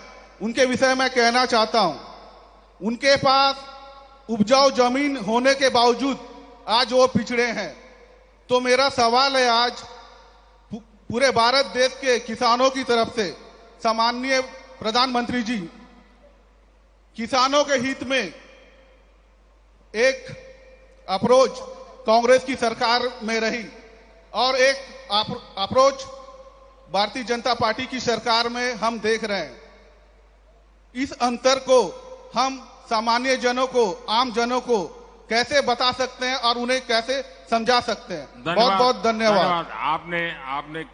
उनके विषय में कहना चाहता हूं। उनके पास उपजाऊ जमीन होने के बावजूद आज वो पिछड़े हैं। तो मेरा सवाल है आज पूरे भारत देश के किसानों की तरफ से, सम्माननीय प्रधानमंत्री जी, किसानों के हित में एक अप्रोच कांग्रेस की सरकार में रही और एक अप्रोच भारतीय जनता पार्टी की सरकार में हम देख रहे हैं। इस अंतर को हम सामान्य जनों को, आम जनों को कैसे बता सकते हैं और उन्हें कैसे समझा सकते हैं? बहुत बहुत धन्यवाद। आपने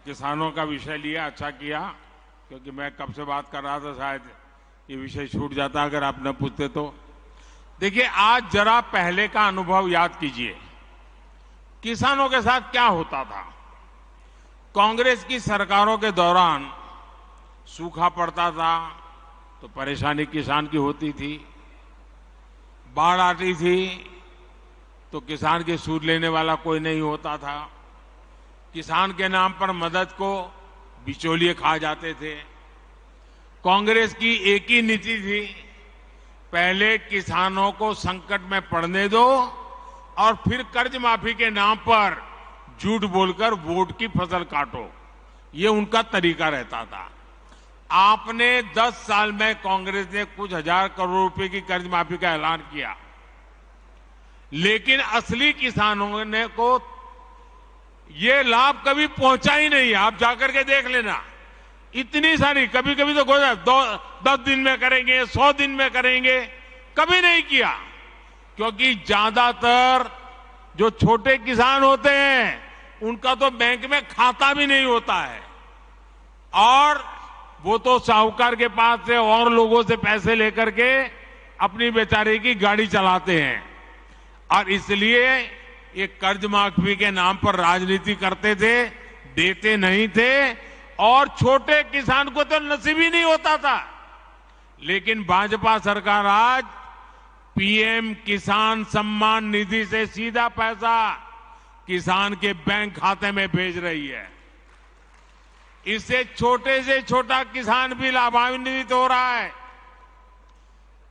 किसानों का विषय लिया, अच्छा किया, क्योंकि मैं कब से बात कर रहा था, शायद ये विषय छूट जाता अगर आप न पूछते तो। देखिए, आज जरा पहले का अनुभव याद कीजिए। किसानों के साथ क्या होता था। कांग्रेस की सरकारों के दौरान सूखा पड़ता था तो परेशानी किसान की होती थी, बाढ़ आती थी तो किसान की सूद लेने वाला कोई नहीं होता था, किसान के नाम पर मदद को बिचौलिए खा जाते थे। कांग्रेस की एक ही नीति थी, पहले किसानों को संकट में पड़ने दो और फिर कर्ज माफी के नाम पर झूठ बोलकर वोट की फसल काटो। ये उनका तरीका रहता था। आपने 10 साल में कांग्रेस ने कुछ हजार करोड़ रुपए की कर्ज माफी का ऐलान किया, लेकिन असली किसानों ने को ये लाभ कभी पहुंचा ही नहीं। आप जाकर के देख लेना, इतनी सारी, कभी कभी तो 10 दिन में करेंगे, 100 दिन में करेंगे, कभी नहीं किया। क्योंकि ज्यादातर जो छोटे किसान होते हैं उनका तो बैंक में खाता भी नहीं होता है, और वो तो साहूकार के पास से और लोगों से पैसे लेकर के अपनी बेचारे की गाड़ी चलाते हैं। और इसलिए ये कर्ज माफी के नाम पर राजनीति करते थे, देते नहीं थे, और छोटे किसान को तो नसीब ही नहीं होता था। लेकिन भाजपा सरकार आज पीएम किसान सम्मान निधि से सीधा पैसा किसान के बैंक खाते में भेज रही है। इससे छोटे से छोटा किसान भी लाभान्वित हो रहा है।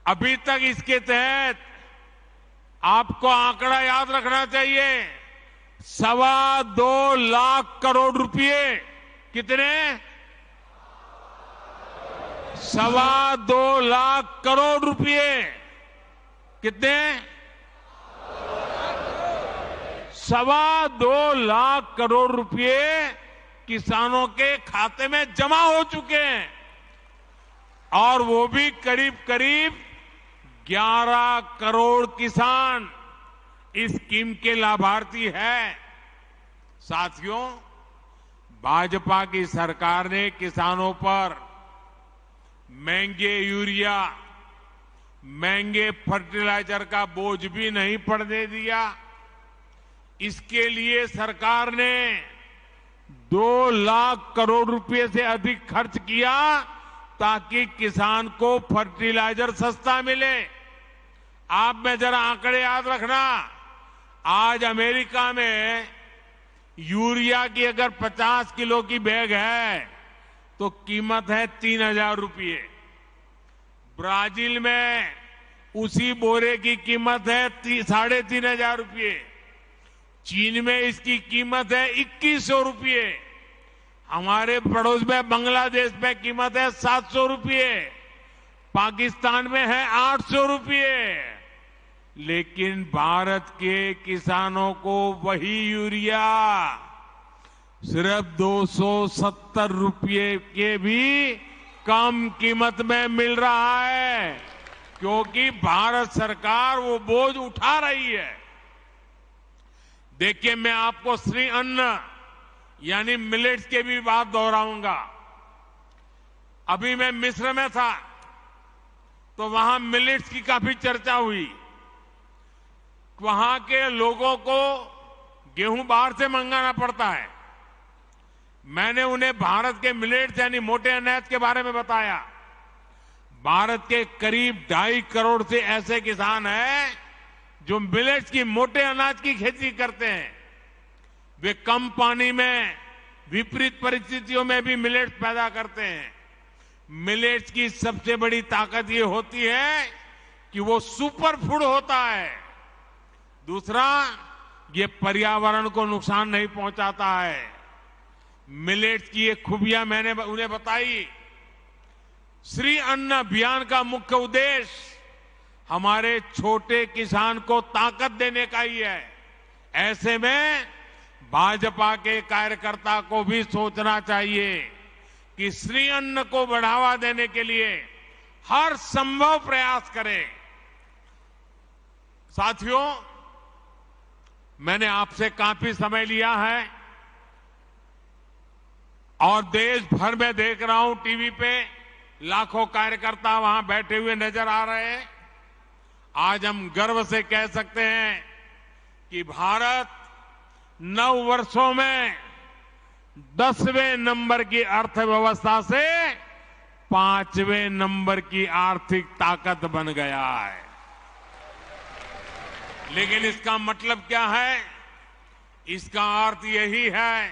अभी तक इसके तहत आपको आंकड़ा याद रखना चाहिए, 2.25 लाख करोड़ रुपए। कितने? 2.25 लाख करोड़ रुपए। कितने? 2.25 लाख करोड़ रुपए किसानों के खाते में जमा हो चुके हैं, और वो भी करीब करीब 11 करोड़ किसान इस स्कीम के लाभार्थी हैं। साथियों, भाजपा की सरकार ने किसानों पर महंगे यूरिया, महंगे फर्टिलाइजर का बोझ भी नहीं पड़ने दिया। इसके लिए सरकार ने 2 लाख करोड़ रुपए से अधिक खर्च किया ताकि किसान को फर्टिलाइजर सस्ता मिले। आप में जरा आंकड़े याद रखना, आज अमेरिका में यूरिया की अगर 50 किलो की बैग है तो कीमत है 3,000 रुपये। ब्राजील में उसी बोरे की कीमत है 3,500 रुपये। चीन में इसकी कीमत है 2,100 रुपये। हमारे पड़ोस में बांग्लादेश में कीमत है 700 रुपये। पाकिस्तान में है 800 रुपये। लेकिन भारत के किसानों को वही यूरिया सिर्फ 270 रुपये के भी कम कीमत में मिल रहा है, क्योंकि भारत सरकार वो बोझ उठा रही है। देखिए, मैं आपको श्री अन्न यानी मिलेट्स के भी बात दोहराऊंगा। अभी मैं मिस्र में था तो वहां मिलेट्स की काफी चर्चा हुई। वहां के लोगों को गेहूं बाहर से मंगाना पड़ता है। मैंने उन्हें भारत के मिलेट्स यानी मोटे अनाज के बारे में बताया। भारत के करीब 2.5 करोड़ से ऐसे किसान हैं जो मिलेट्स की, मोटे अनाज की खेती करते हैं। वे कम पानी में विपरीत परिस्थितियों में भी मिलेट्स पैदा करते हैं। मिलेट्स की सबसे बड़ी ताकत ये होती है कि वो सुपर फूड होता है। दूसरा, ये पर्यावरण को नुकसान नहीं पहुंचाता है। मिलेट्स की ये खूबियां मैंने उन्हें बताई। श्री अन्न अभियान का मुख्य उद्देश्य हमारे छोटे किसान को ताकत देने का ही है। ऐसे में भाजपा के कार्यकर्ता को भी सोचना चाहिए कि श्री अन्न को बढ़ावा देने के लिए हर संभव प्रयास करें। साथियों, मैंने आपसे काफी समय लिया है और देश भर में देख रहा हूं, टीवी पे लाखों कार्यकर्ता वहां बैठे हुए नजर आ रहे हैं। आज हम गर्व से कह सकते हैं कि भारत 9 वर्षों में 10वें नंबर की अर्थव्यवस्था से 5वें नंबर की आर्थिक ताकत बन गया है। लेकिन इसका मतलब क्या है? इसका अर्थ यही है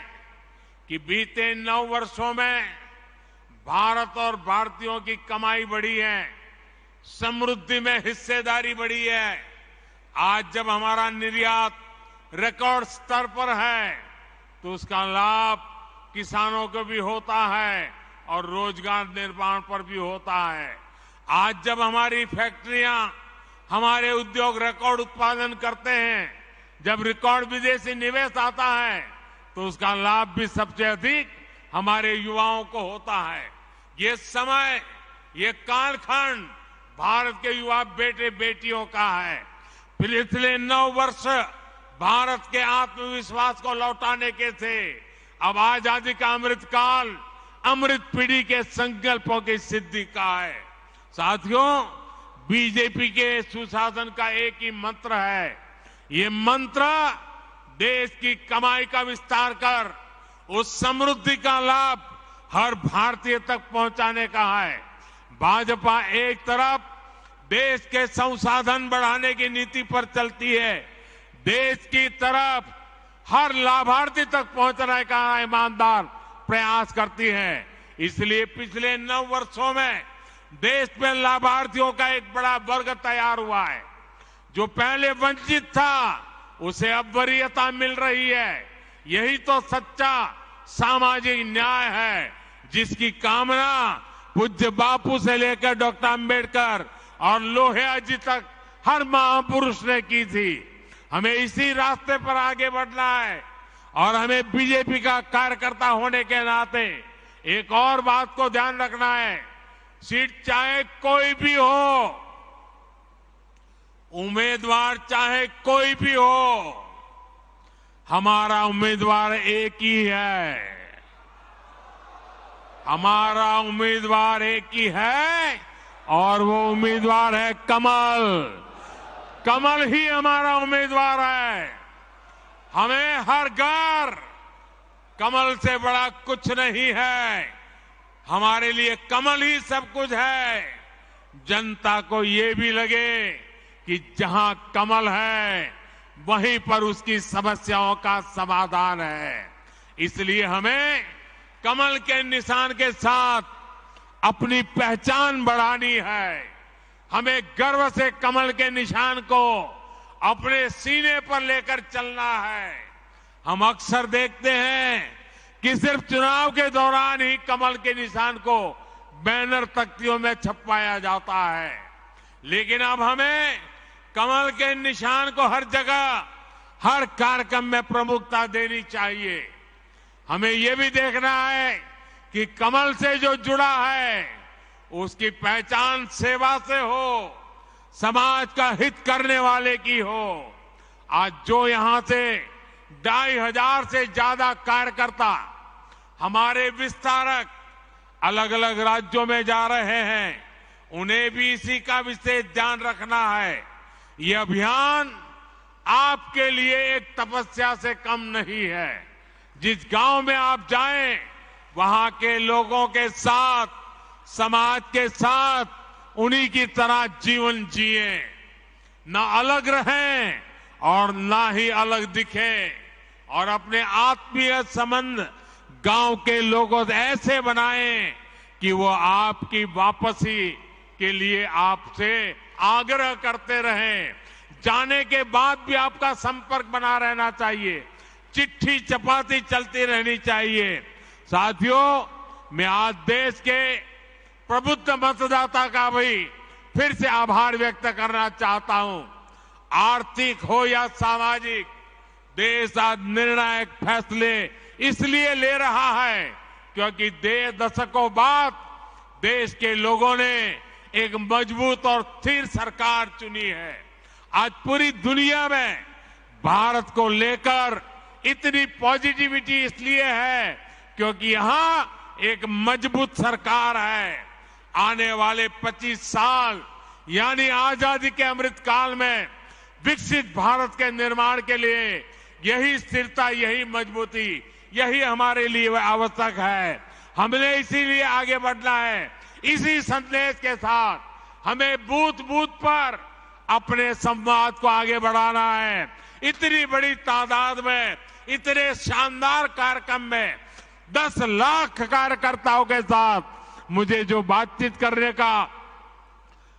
कि बीते 9 वर्षों में भारत और भारतीयों की कमाई बढ़ी है, समृद्धि में हिस्सेदारी बढ़ी है। आज जब हमारा निर्यात रिकॉर्ड स्तर पर है तो उसका लाभ किसानों को भी होता है और रोजगार निर्माण पर भी होता है। आज जब हमारी फैक्ट्रियां, हमारे उद्योग रिकॉर्ड उत्पादन करते हैं, जब रिकॉर्ड विदेशी निवेश आता है तो उसका लाभ भी सबसे अधिक हमारे युवाओं को होता है। ये समय, ये कालखंड भारत के युवा बेटे बेटियों का है। पिछले 9 वर्ष भारत के आत्मविश्वास को लौटाने के थे। अब आजादी का अमृत काल अमृत पीढ़ी के संकल्पों की सिद्धि का है। साथियों, बीजेपी के सुशासन का एक ही मंत्र है। ये मंत्र देश की कमाई का विस्तार कर उस समृद्धि का लाभ हर भारतीय तक पहुंचाने का है। भाजपा एक तरफ देश के संसाधन बढ़ाने की नीति पर चलती है, देश की तरफ हर लाभार्थी तक पहुंचने का ईमानदार प्रयास करती है। इसलिए पिछले 9 वर्षों में देश में लाभार्थियों का एक बड़ा वर्ग तैयार हुआ है। जो पहले वंचित था उसे अब वरीयता मिल रही है। यही तो सच्चा सामाजिक न्याय है, जिसकी कामना पूज्य बापू से लेकर डॉक्टर अंबेडकर और लोहिया जी तक हर महापुरुष ने की थी। हमें इसी रास्ते पर आगे बढ़ना है और हमें बीजेपी का कार्यकर्ता होने के नाते एक और बात को ध्यान रखना है। सीट चाहे कोई भी हो, उम्मीदवार चाहे कोई भी हो, हमारा उम्मीदवार एक ही है। हमारा उम्मीदवार एक ही है और वो उम्मीदवार है कमल। कमल ही हमारा उम्मीदवार है। हमें हर घर कमल से बड़ा कुछ नहीं है। हमारे लिए कमल ही सब कुछ है। जनता को ये भी लगे कि जहां कमल है वहीं पर उसकी समस्याओं का समाधान है। इसलिए हमें कमल के निशान के साथ अपनी पहचान बढ़ानी है। हमें गर्व से कमल के निशान को अपने सीने पर लेकर चलना है। हम अक्सर देखते हैं कि सिर्फ चुनाव के दौरान ही कमल के निशान को बैनर तख्तियों में छपवाया जाता है, लेकिन अब हमें कमल के निशान को हर जगह, हर कार्यक्रम में प्रमुखता देनी चाहिए। हमें यह भी देखना है कि कमल से जो जुड़ा है उसकी पहचान सेवा से हो, समाज का हित करने वाले की हो। आज जो यहां से 2,500 से ज्यादा कार्यकर्ता हमारे विस्तारक अलग अलग राज्यों में जा रहे हैं, उन्हें भी इसी का विशेष ध्यान रखना है। ये अभियान आपके लिए एक तपस्या से कम नहीं है। जिस गांव में आप जाएं, वहां के लोगों के साथ, समाज के साथ उन्हीं की तरह जीवन जिए, ना अलग रहें और ना ही अलग दिखें, और अपने आत्मीय संबंध गांव के लोगों से ऐसे बनाएं कि वो आपकी वापसी के लिए आपसे आग्रह करते रहें। जाने के बाद भी आपका संपर्क बना रहना चाहिए, चिट्ठी चपाती चलती रहनी चाहिए। साथियों, मैं आज देश के प्रबुद्ध मतदाता का भी फिर से आभार व्यक्त करना चाहता हूं। आर्थिक हो या सामाजिक, देश आज निर्णायक फैसले इसलिए ले रहा है क्योंकि दशकों बाद देश के लोगों ने एक मजबूत और स्थिर सरकार चुनी है। आज पूरी दुनिया में भारत को लेकर इतनी पॉजिटिविटी इसलिए है क्योंकि यहां एक मजबूत सरकार है। आने वाले 25 साल यानी आजादी के अमृत काल में विकसित भारत के निर्माण के लिए यही स्थिरता, यही मजबूती, यही हमारे लिए आवश्यक है। हमें इसीलिए आगे बढ़ना है। इसी संदेश के साथ हमें बूथ बूथ पर अपने संवाद को आगे बढ़ाना है। इतनी बड़ी तादाद में, इतने शानदार कार्यक्रम में 10 लाख कार्यकर्ताओं के साथ मुझे जो बातचीत करने का,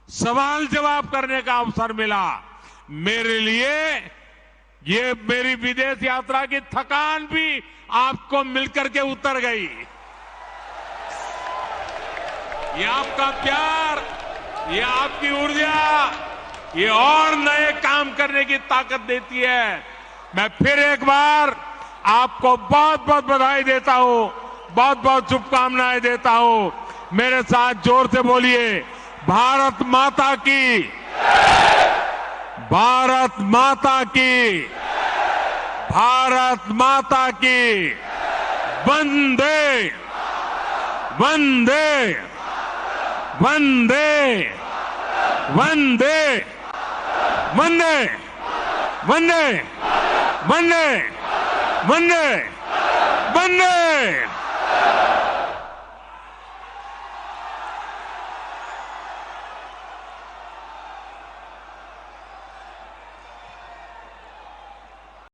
सवाल जवाब करने का अवसर मिला, मेरे लिए ये मेरी विदेश यात्रा की थकान भी आपको मिलकर के उतर गई। ये आपका प्यार, ये आपकी ऊर्जा, ये और नए काम करने की ताकत देती है। मैं फिर एक बार आपको बहुत बहुत बधाई देता हूं, बहुत बहुत शुभकामनाएं देता हूं। मेरे साथ जोर से बोलिए, भारत माता की, भारत माता की, भारत माता की, वंदे वंदे वंदे वंदे वंदे वंदे वंदे वंदे वंदे।